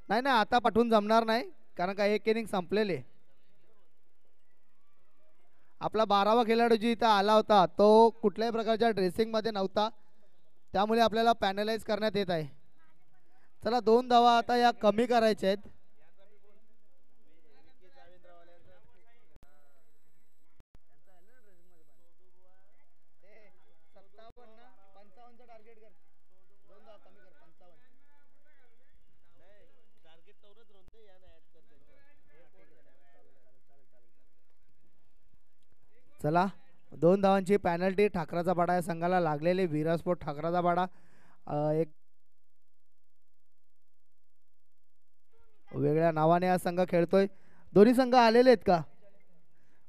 नाही ना, आता पाठवून जमणार नाही कारण का एक इनिंग संपलेले. आपला 12वा खेळाडू जी इथं आला होता तो कुठल्याही प्रकारच्या ड्रेसिंग मध्ये नव्हता, त्यामुळे आपल्याला पॅनलाइज करण्यात येत आहे. चला 2 धावा आता या कमी करायच्या आहेत. चला 2 धावांची पॅनल्टी ठाकराचा बाडा या संघाला लागलेली. विरास्पोर्ट ठाकराचा बाडा एक वेगळ्या नावाने हा संघ खेळतोय. दोन्ही संघ आलेले आहेत का?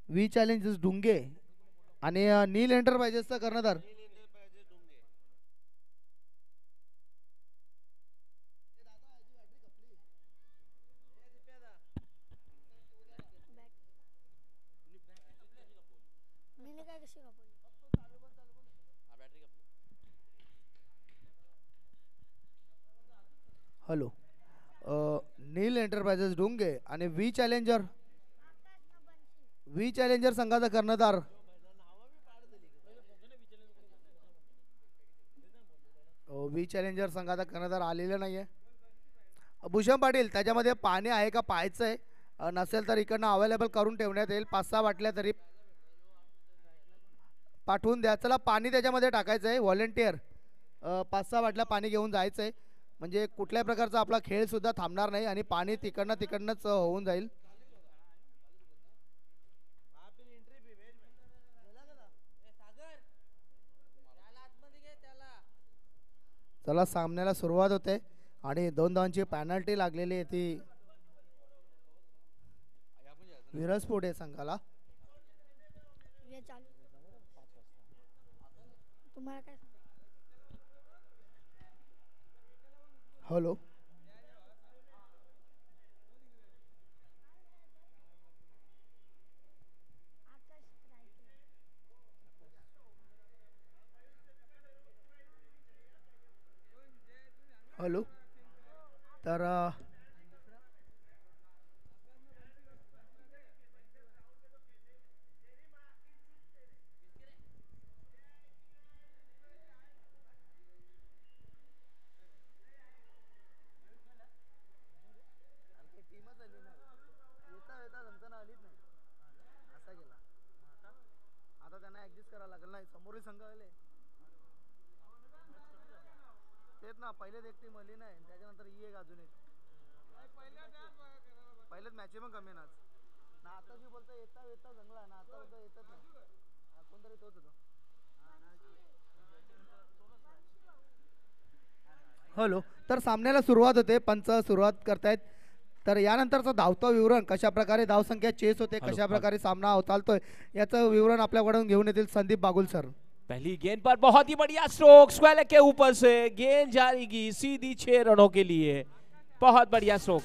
व्ही चॅलेंजर्स डुंगे आणि नील एंटरप्राइजेसचा कर्णधार. हॅलो, नील एंटरप्राइजेस डुंगे आणि व्ही चॅलेंजर संघाचा कर्णधार व्ही चॅलेंजर संघाचा कर्णधार आलेला नाहीये. भूषण पाटील, त्याच्यामध्ये पाणी आहे का पाहायचंय, नसेल तर इकडनं अवेलेबल करून ठेवण्यात येईल. 5-6 बाटल्या तरी पाठवून द्या. चला पाणी त्याच्यामध्ये टाकायचं आहे. व्हॉलेंटियर 5-6 बाटल्या पाणी घेऊन जायचंय, म्हणजे कुठल्याही प्रकारचा आपला खेळ सुद्धा थांबणार नाही आणि पाणी तिकडनंच होऊन जाईल. चला सामन्याला सुरुवात होते आणि 2 धावांची पॅनल्टी लागलेली आहे ती विरसपोर्ट या संघाला. Hello, hello. तर आता त्यांना ऍडजस्ट करायला लागेल. नाही समोरील संघ आले तेच ना, पहिलेच एक टीम आली नाही, त्याच्यानंतर ही एक अजून एक. पहिलेच मॅच पण कमी ना आता जी बोलतो येता जंगला ना, आता बोलतो येतच नाही. कोणतरी तोच होतो. हॅलो, तर सामन्याला सुरुवात होते. पंच सुरुवात करतायत. तर यानंतरचं धावतं विवरण, कशा प्रकारे धावसंख्या चेस होते, कशा प्रकारे सामना चालतोय, याचं विवरण आपल्याकडून घेऊन येतील संदीप बागुल सर. पहली गेंद पर बहुत ही बढ़िया स्ट्रोक, स्क्वेयर के ऊपर से गेंद जाएगी सीधी 6 रनों के लिए। बहुत बढ़िया स्ट्रोक।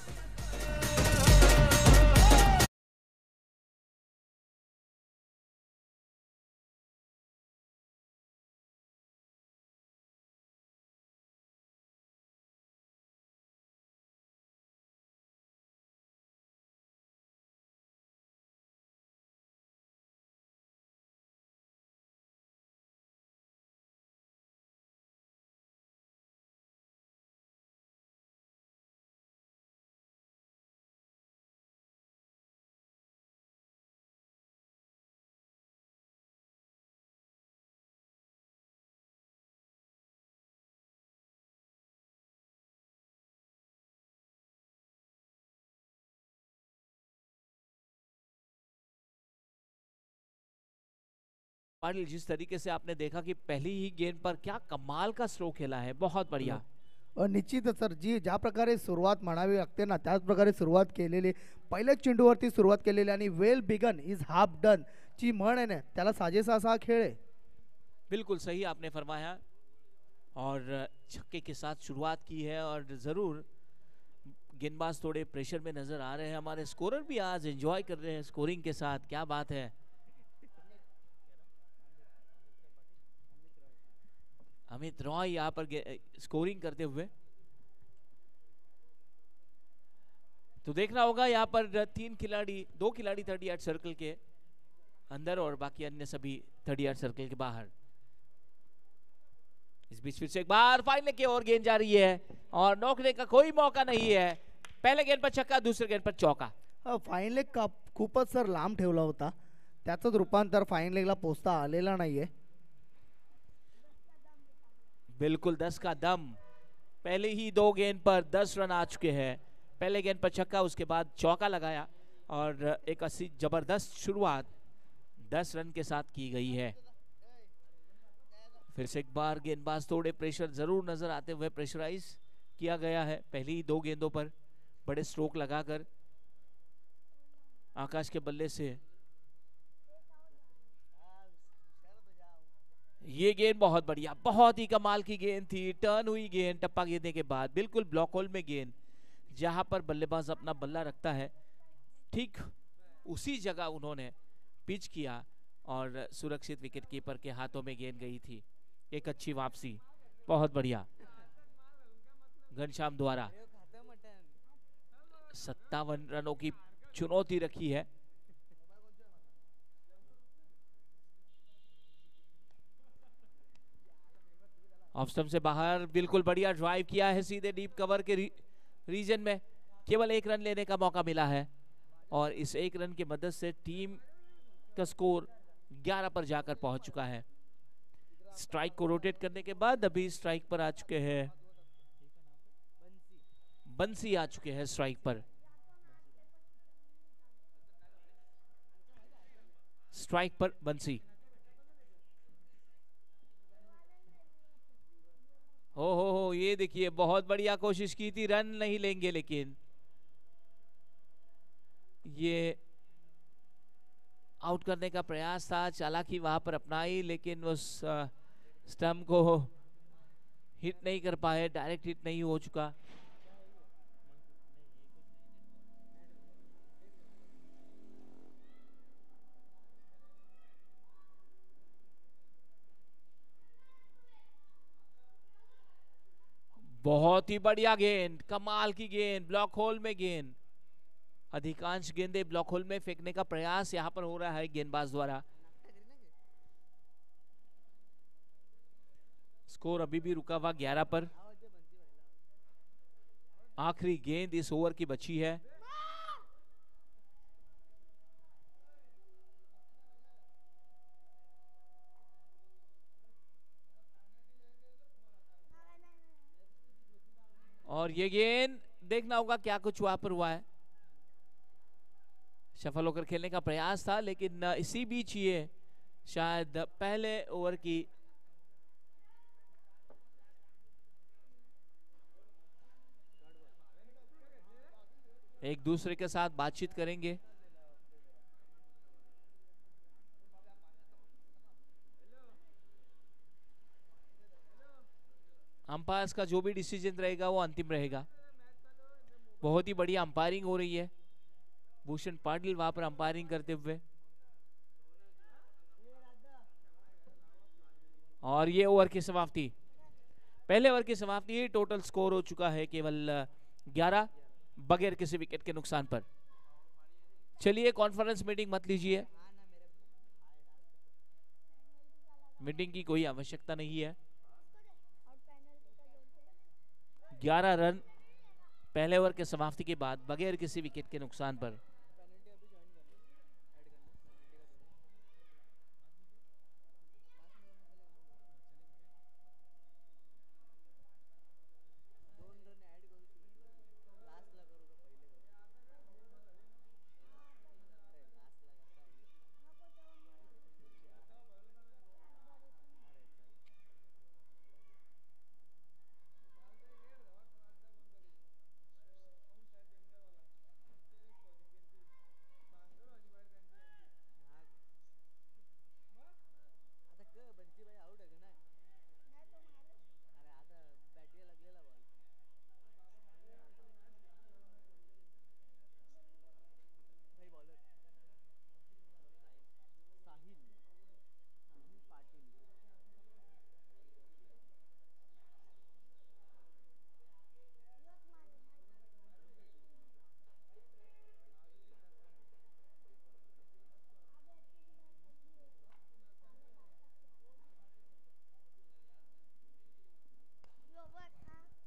जिस तरीके से आपने देखा कि पहली ही गेंद पर क्या कमाल का स्ट्रोक खेला है, बहुत बढ़िया। निश्चितच सर, जी ज्या प्रकारे सुरुवात म्हणावी लागते ना त्याच प्रकारे सुरुवात केलेली, पहिल्याच चेंडूवरती सुरुवात केलेली आणि well begun is half done ची म्हण आहे ना, त्याला साजेसा असा हा खेळ आहे। बिल्कुल सही आपने फरमाया और छक्के के साथ शुरुआत की है और जरूर गेंदबाज थोड़े प्रेशर में नजर आ रहे हैं। हमारे स्कोरर भी आज एंजॉय कर रहे हैं स्कोरिंग के साथ, क्या बात है। अमित रॉय यहाँ पर स्कोरिंग करते हुए, तो देखना होगा यहाँ पर 2 खिलाड़ी 38 सर्कल के अंदर और बाकी अन्य सभी 38 सर्कल के बाहर। इस बीच फिर से एक बार फाइनल की ओर गेंद जा रही है और नोकने का कोई मौका नहीं है। पहले गेंद पर छक्का, दूसरे गेंद पर चौका। फाइन लेग का खूपच सर लांब ठेवला होता, त्याचंच रूपांतर फाइन लेगला पोचता आलेला नाहीये। बिल्कुल 10 का दम, पहले ही 2 गेंद पर 10 रन आ चुके हैं। पहले गेंद पर छक्का, उसके बाद चौका लगाया और एक अच्छी जबरदस्त शुरुआत 10 रन के साथ की गई है। फिर से एक बार गेंदबाज थोड़े प्रेशर जरूर नजर आते हुए प्रेशराइज किया गया है। पहली 2 गेंदों पर बड़े स्ट्रोक लगाकर आकाश के बल्ले से ये गेंद बहुत बढ़िया, बहुत ही कमाल की गेंद थी। टर्न हुई गेंद टप्पा गिरने के बाद, बिल्कुल ब्लॉक होल में गेंद, जहां पर बल्लेबाज अपना बल्ला रखता है ठीक उसी जगह उन्होंने पिच किया और सुरक्षित विकेट कीपर के हाथों में गेंद गई थी। एक अच्छी वापसी, बहुत बढ़िया। घनश्याम द्वारा 57 रनों की चुनौती रखी है। ऑफ स्टंप से बाहर, बिल्कुल बढ़िया ड्राइव किया है सीधे डीप कवर के रीजन में। केवल 1 रन लेने का मौका मिला है और इस 1 रन की मदद से टीम का स्कोर 11 पर जाकर पहुंच चुका है। स्ट्राइक को रोटेट करने के बाद अभी स्ट्राइक पर आ चुके हैं बंसी, आ चुके हैं स्ट्राइक पर। स्ट्राइक पर बंसी। हो ये देखिए, बहुत बढ़िया कोशिश की थी, रन नहीं लेंगे लेकिन ये आउट करने का प्रयास था, चालाकी वहां पर अपनाई लेकिन उस स्टंप को हिट नहीं कर पाए, डायरेक्ट हिट नहीं हो चुका। बहुत ही बढ़िया गेंद, कमाल की गेंद, ब्लॉक होल में गेंद। अधिकांश गेंदे ब्लॉक होल में फेंकने का प्रयास यहां पर हो रहा है गेंदबाज द्वारा। स्कोर अभी भी रुका हुआ 11 पर। आखिरी गेंद इस ओवर की बची है। और ये गेंद देखना होगा क्या कुछ वहां पर हुआ है। सफल होकर खेलने का प्रयास था लेकिन इसी बीच ये शायद पहले ओवर की एक दूसरे के साथ बातचीत करेंगे। अंपायर्स का जो भी डिसीजन रहेगा वो अंतिम रहेगा। बहुत ही बढ़िया अंपायरिंग हो रही है, भूषण पाटिल वहां पर अंपायरिंग करते हुए। और ये ओवर की समाप्ति, पहले ओवर की समाप्ति। टोटल स्कोर हो चुका है केवल 11 बगैर किसी विकेट के नुकसान पर। चलिए कॉन्फ्रेंस मीटिंग मत लीजिए, मीटिंग की कोई आवश्यकता नहीं है। 11 रन पहले ओवर के समाप्ति के बाद बगैर किसी विकेट के नुकसान पर।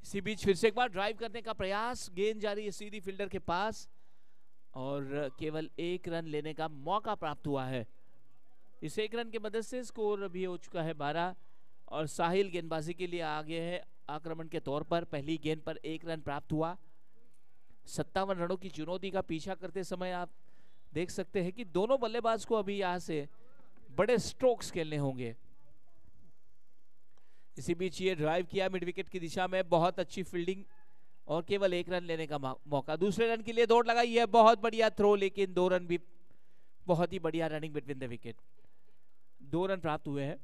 इसी बीच फिर से एक बार ड्राइव करने का प्रयास, गेंद जा रही है सीधी फील्डर के पास और केवल 1 रन लेने का मौका प्राप्त हुआ है। इस 1 रन की मदद से स्कोर अभी हो चुका है 12 और साहिल गेंदबाजी के लिए आगे है आक्रमण के तौर पर। पहली गेंद पर 1 रन प्राप्त हुआ। 57 रनों की चुनौती का पीछा करते समय आप देख सकते हैं कि दोनों बल्लेबाज को अभी यहां से बड़े स्ट्रोक्स खेलने होंगे। इसी बीच ये ड्राइव किया मिड विकेट की दिशा में, बहुत अच्छी फील्डिंग और केवल 1 रन लेने का मौका। दूसरे रन के लिए दौड़ लगाई है, बहुत बढ़िया थ्रो, लेकिन 2 रन भी, बहुत ही बढ़िया running between the wicket. 2 run प्राप्त हुए हैं।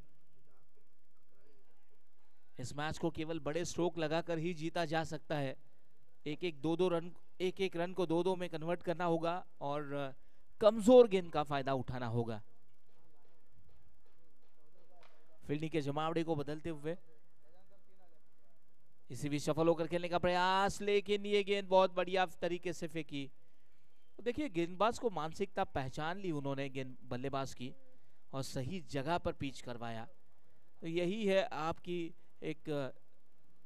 इस मैच को केवल बड़े स्ट्रोक लगाकर ही जीता जा सकता है। एक एक रन को 2-2 में कन्वर्ट करना होगा और कमजोर गेंद का फायदा उठाना होगा। फील्डिंग के जमावड़े को बदलते हुए इसी भी सफल होकर खेलने का प्रयास, लेकिन ये गेंद बहुत बढ़िया तरीके से फेंकी। तो देखिए गेंदबाज को मानसिकता पहचान ली उन्होंने गेंद बल्लेबाज की और सही जगह पर पिच करवाया। तो यही है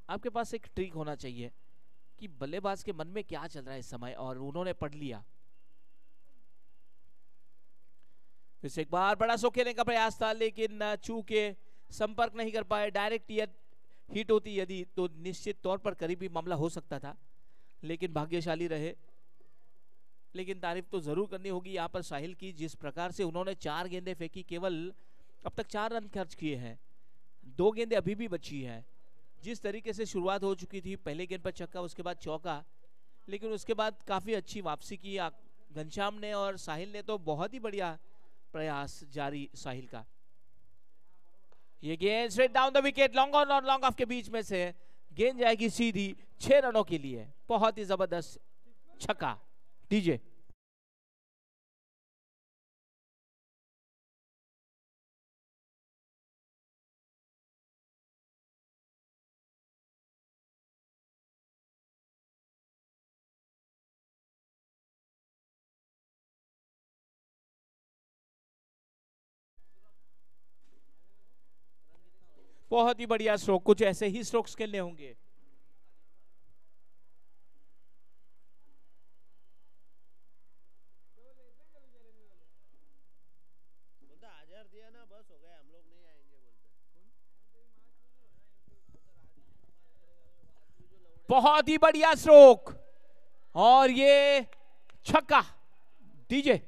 आपके पास एक ट्रिक होना चाहिए कि बल्लेबाज के मन में क्या चल रहा है इस समय, और उन्होंने पढ़ लिया। फिर से एक बार बड़ा शो खेलने का प्रयास था, लेकिन चूंकि संपर्क नहीं कर पाए। डायरेक्ट हिट होती यदि तो निश्चित तौर पर करीबी मामला हो सकता था, लेकिन भाग्यशाली रहे। लेकिन तारीफ तो जरूर करनी होगी यहाँ पर साहिल की, जिस प्रकार से उन्होंने 4 गेंदें फेंकी, केवल अब तक 4 रन खर्च किए हैं। 2 गेंदें अभी भी बची है। जिस तरीके से शुरुआत हो चुकी थी, पहले गेंद पर छक्का, उसके बाद चौका, लेकिन उसके बाद काफी अच्छी वापसी की घनश्याम ने और साहिल ने। तो बहुत ही बढ़िया प्रयास जारी साहिल का। ये गेंद straight down the wicket, long on और लॉन्ग ऑफ के बीच में से गेंद जाएगी सीधी 6 रनों के लिए। बहुत ही जबरदस्त छक्का डीजे। बहुत ही बढ़िया स्ट्रोक, कुछ ऐसे ही स्ट्रोक्स खेलने होंगे। बहुत ही बढ़िया स्ट्रोक और ये छक्का डीजे।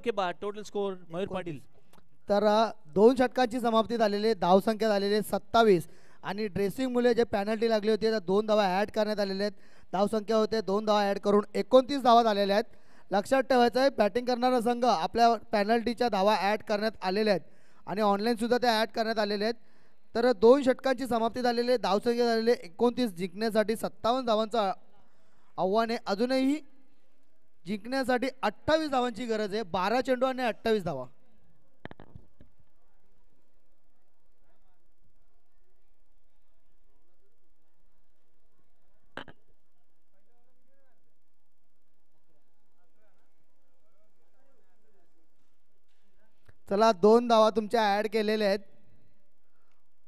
के बाद टोटल स्कोर मयूर पाटील. तर 2 षटकांची समाप्ती झालेली आहे. धावसंख्या झालेली आहे 27 आणि ड्रेसिंग मुले जे पॅनल्टी लागली होती तर 2 धावा ॲड करण्यात आलेल्या आहेत. धावसंख्या होते 2 धावा ॲड करून 29 धावा झालेल्या आहेत. लक्षात ठेवायचं आहे बॅटिंग करणारा संघ आपल्या पॅनल्टीच्या धावा ॲड करण्यात आलेल्या आहेत आणि ऑनलाईनसुद्धा त्या ॲड करण्यात आलेल्या आहेत. तर 2 षटकांची समाप्ती झालेली आहे. धावसंख्या झालेली आहे 29. जिंकण्यासाठी 57 धावांचं आव्हान आहे. अजूनही जिंकण्यासाठी 28 धावांची गरज आहे. 12 चेंडू आणि 28 धावा. चला 2 धावा तुमच्या ॲड केलेल्या आहेत.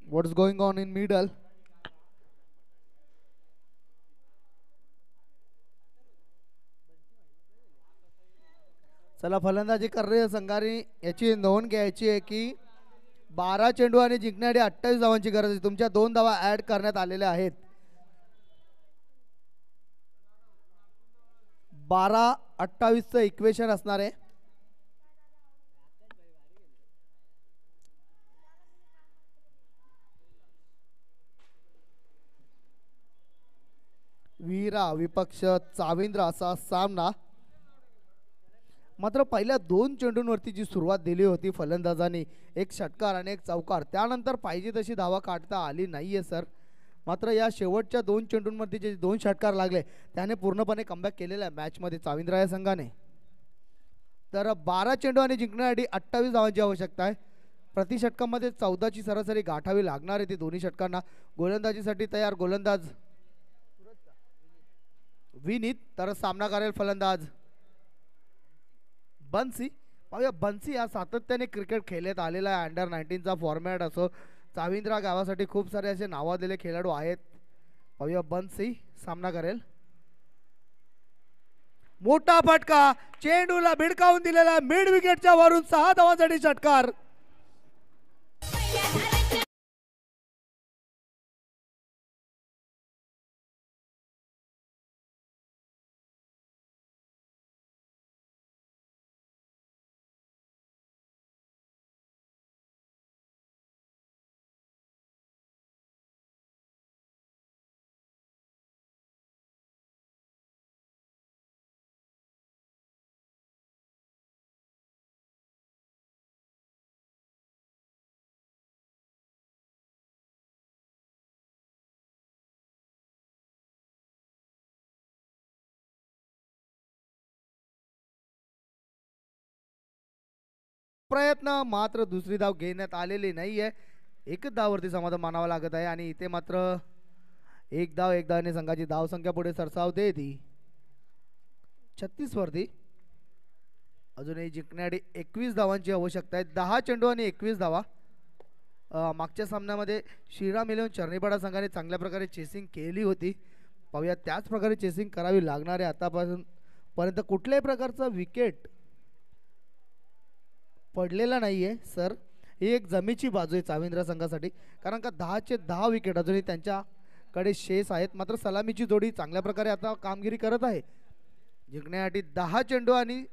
व्हॉट्स गोइंग ऑन इन मिडल. चला फलंदाजी करणाऱ्या संघाने याची नोंद घ्यायची आहे की 12 चेंडू आणि जिंकण्यासाठी 28 धावांची गरज आहे. तुमच्या 2 धावा ॲड करण्यात आलेल्या आहेत. 12-28चं इक्वेशन असणार आहे. वीरा विपक्ष चाविंद्र असा सामना. मात्र पहिल्या 2 चेंडूंवरती जी सुरुवात दिली होती फलंदाजांनी, एक षटकार आणि एक चौकार, त्यानंतर पाहिजे तशी धावा काढता आली नाहीये सर. मात्र या शेवटच्या 2 चेंडूंमध्ये जे 2 षटकार लागले त्याने पूर्णपणे कमबॅक केलेला आहे मॅचमध्ये चाविंद्र या संघाने. तर 12 चेंडू आणि जिंकण्यासाठी 28 धावांची आवश्यकता आहे. प्रति षटकामध्ये 14ची सरासरी गाठावी लागणार आहे ती दोन्ही षटकांना. गोलंदाजीसाठी तयार गोलंदाज विनीत. तर सामना करेल फलंदाज बन्सी. पाहूया बन्सी या सातत्याने क्रिकेट खेळत आलेला आहे. अंडर 19चा फॉर्मॅट असो, चाविंद्रा गावासाठी खूप सारे असे नावाजलेले खेळाडू आहेत. पाहूया बन्सी सामना करेल. मोठा फटका, चेंडूला भिडकावून दिलेला मिड विकेटच्या वरून 6 धावांसाठी षटकार. प्रयत्न मात्र दुसरी धाव घेण्यात आलेली नाहीये. एकच धाववरती समाधान मानावं लागत आहे आणि इथे मात्र एक धावाने संघाची धावसंख्या पुढे सरसावते ती 36 वरती. अजूनही जिंकण्यासाठी 21 धावांची आवश्यकता आहे. 10 चेंडू आणि 21 धावा. मागच्या सामन्यामध्ये श्रीराम इलेव्हन चरणीपाडा संघाने चांगल्या प्रकारे चेसिंग केली होती. पाहूया त्याच प्रकारे चेसिंग करावी लागणार आहे. आतापासून पर्यंत कुठल्याही प्रकारचा विकेट पडलेला नाहीये सर. ही एक जमेची बाजू आहे चाविंद्र संघासाठी, कारण का 10चे 10 विकेट अजूनही त्यांच्याकडे शेष आहेत. मात्र सलामीची जोडी चांगल्या प्रकारे आता कामगिरी करत आहे. जिंकण्यासाठी 10 चेंडू आणि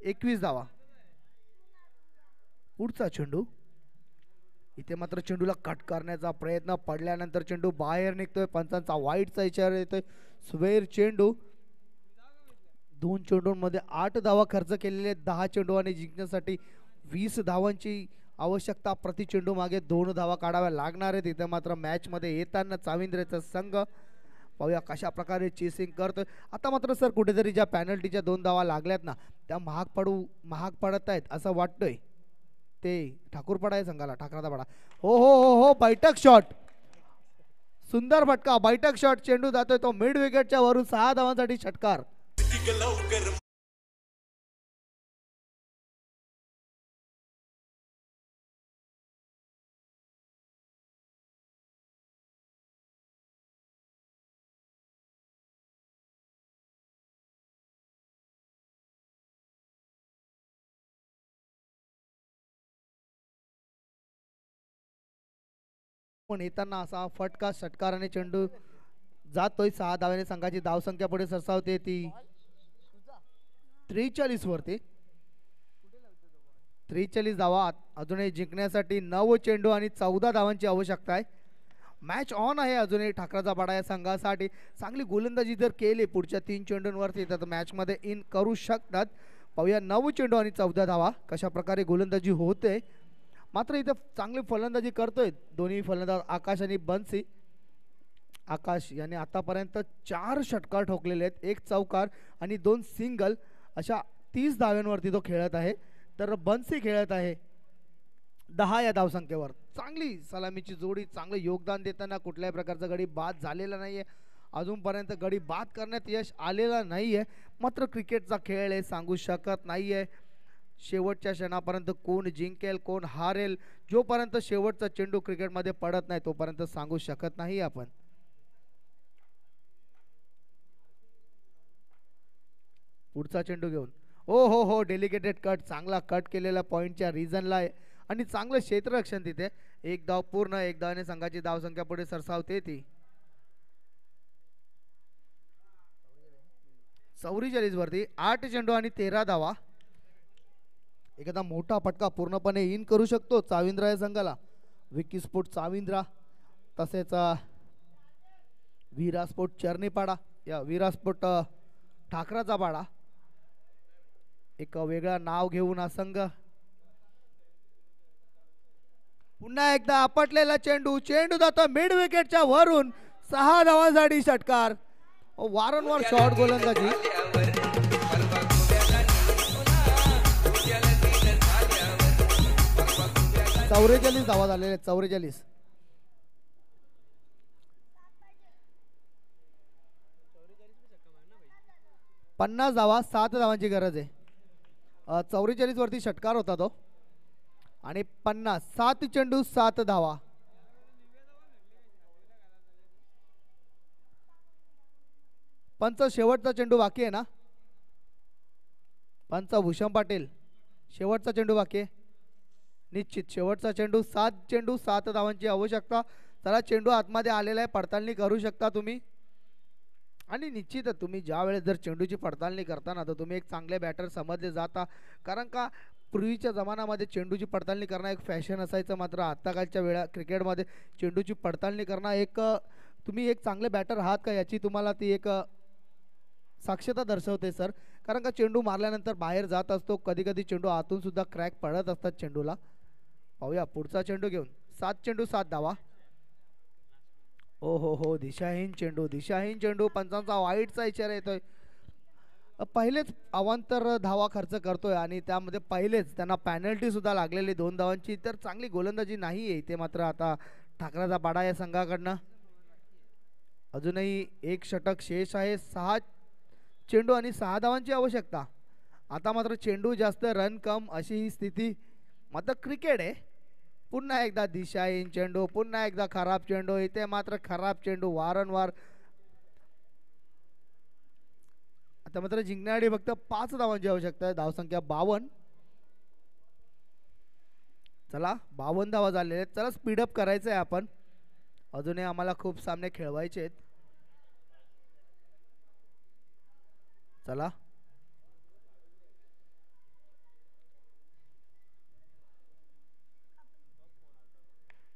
21 धावा. पुढचा चेंडू, इथे मात्र चेंडूला कट करण्याचा प्रयत्न, पडल्यानंतर चेंडू बाहेर निघतोय. पंचांचा वाईटचा इशारा येतोय. स्वेर चेंडू. 2 चेंडूंमध्ये 8 धावा खर्च केलेले. 10 चेंडू आणि जिंकण्यासाठी 20 धावांची आवश्यकता. प्रति चेंडू मागे 2 धावा काढाव्या लागणार आहेत. इथे मात्र मॅच मध्ये येताना चाविंद्रेचा संघ पाहूया कशा प्रकारे चेसिंग करतोय. आता मात्र सर कुठेतरी ज्या पॅनल्टीच्या 2 धावा लागल्यात ना त्या महाग पडत आहेत असं वाटतंय. ते ठाकूरपाडा आहे संघाला, ठाकराचा पाडा. हो हो हो हो, बैठक शॉट, सुंदर फटका, बैठक शॉट. चेंडू जातोय तो मिड विकेटच्या वरून 6 धावांसाठी षटकार. पण येताना असा फटका, षटकाराने चेंडू जातोय. 6 धावाने संघाची धावसंख्या पुढे सरसावते ती 43 वरती. 43 धावा अजूनही जिंकण्यासाठी 9 चेंडू आणि 14 धावांची आवश्यकता आहे. मॅच ऑन आहे अजूनही ठाकराचा पाडा या संघासाठी. चांगली गोलंदाजी जर केली पुढच्या 3 चेंडूंवरती तर मॅचमध्ये इन करू शकतात. पाहूया 9 चेंडू आणि 14 धावा कशा प्रकारे गोलंदाजी होते. मात्र इथं चांगली फलंदाजी करतोय दोन्ही फलंदाज आकाश आणि बन्सी. आकाश याने आतापर्यंत 4 षटकार ठोकलेले आहेत, 1 चौकार आणि 2 सिंगल अशा 30 धाव्यांवरती तो खेळत आहे. तर बन्सी खेळत आहे 10 या धावसंख्येवर. चांगली सलामीची जोडी, चांगलं योगदान देताना कुठल्याही प्रकारचा गडी बाद झालेला नाहीये. अजूनपर्यंत गडी बाद करण्यात यश आलेला नाहीये. मात्र क्रिकेटचा खेळ आहे, सांगू शकत नाहीये शेवटच्या क्षणापर्यंत कोण जिंकेल कोण हारेल. जोपर्यंत शेवटचा चेंडू क्रिकेटमध्ये पडत नाही तोपर्यंत सांगू शकत नाही आपण. पुढचा चेंडू घेऊन हो डेलिकेटेड कट, चांगला कट केलेला पॉइंटच्या रिजनला आहे आणि चांगलं क्षेत्ररक्षण तिथे. 1 धाव पूर्ण, 1 धावाने संघाची धावसंख्या पुढे सरसावते ती 44 वरती. 8 चेंडू आणि 13 धावा. एखादा मोठा फटका पूर्णपणे इन करू शकतो चाविंद्रा या संघाला. विकी स्पोर्ट चाविंद्रा तसेच वीरा स्पोर्ट चर्नीपाडा या वीरा स्पोर्ट ठाकराचा पाडा. एक वेगळा नाव घेऊन हा संघ. पुन्हा एकदा आपटलेला चेंडू जातो मिड विकेटच्या वरून. 6 धावांसाठी षटकार. वारंवार शॉर्ट गोलंदाजी. 44 धावा झालेले 44. 50 धावा, 7 धावांची गरज आहे. 44 वरती षटकार होता तो आणि 50. 7 चेंडू 7 धावा. पंच शेवटचा चेंडू बाकी आहे ना. पंच भूषण पाटील शेवटचा चेंडू बाकी आहे. निश्चित शेवटचा चेंडू. 7 चेंडू 7 धावांची आवश्यकता. चला चेंडू आतमध्ये आलेला आहे, पडताळणी करू शकता तुम्ही. आणि निश्चितच तुम्ही ज्या वेळेस जर चेंडूची पडताळणी करताना तर तुम्ही एक चांगले बॅटर समजले जाता. कारण का पूर्वीच्या जमान्यामध्ये चेंडूची पडताळणी करणं एक फॅशन असायचं. मात्र आत्ताकालच्या वेळा क्रिकेटमध्ये चेंडूची पडताळणी करणं एक तुम्ही एक चांगले बॅटर आहात का याची तुम्हाला ती एक साक्षरता दर्शवते सर. कारण का चेंडू मारल्यानंतर बाहेर जात असतो, कधी कधी चेंडू आतून सुद्धा क्रॅक पडत असतात चेंडूला. पाहूया पुढचा चेंडू घेऊन. 7 चेंडू 7 धावा. हो दिशाहीन चेंडू. पंचांचा वाईटचा इशारा येतोय. पहिलेच अवांतर धावा खर्च करतोय आणि त्यामध्ये पहिलेच त्यांना पॅनल्टी सुद्धा लागलेली 2 धावांची. तर चांगली गोलंदाजी नाही आहे इथे मात्र आता ठाकराचा पाडा या संघाकडनं. अजूनही 1 षटक शेष आहे. 6 चेंडू आणि 6 धावांची आवश्यकता. आता मात्र चेंडू जास्त रन कम अशी ही स्थिती. मात्र क्रिकेट आहे. पुन्हा एकदा दिशाहीन चेंडू, पुन्हा एकदा खराब चेंडू. इथे मात्र खराब चेंडू वारंवार. आता मात्र जिंकण्यासाठी फक्त 5 धावांची आवश्यकता आहे. धावसंख्या 52. चला 52 धावा झालेल्या आहेत. चला स्पीडअप करायचं आहे आपण. अजूनही आम्हाला खूप सामने खेळवायचे आहेत. चला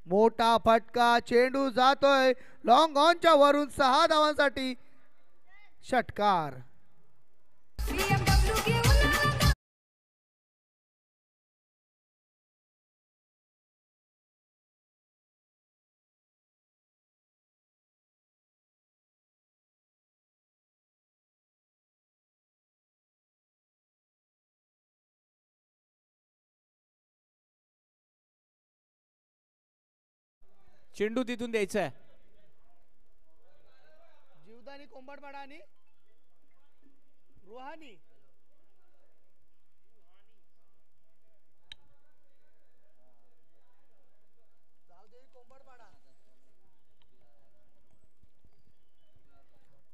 मोठा फटका. चेंडू जातोय लॉंग ऑनच्या वरून. 6 धावांसाठी षटकार. चेंडू तिथून द्यायचा आहे. जीवदानी कोंबडपाडा आणि रुहानी.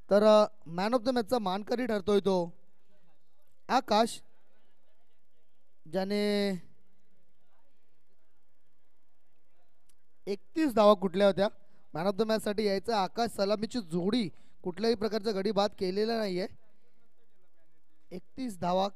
तर मॅन ऑफ द मॅचचा मानकरी ठरतोय तो आकाश, ज्याने 31 धावा कुठल्या होत्या. मॅन ऑफ द मॅच साठी यायचं. आकाश सलामीची जोडी कुठल्याही प्रकारचा गडी बाद केलेला नाहीये. 31 धावा.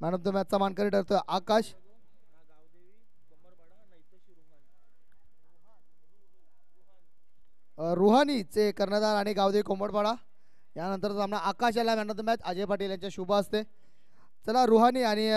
मॅन ऑफ द मॅचचा मानकरी ठरतोय आकाश. रुहानीचे कर्णधार आणि गावदेवी कोंबडपाडा. यानंतर सामना आकाश याला man of the match Ajay Patil यांच्या शुभ असते. चला रुहानी आणि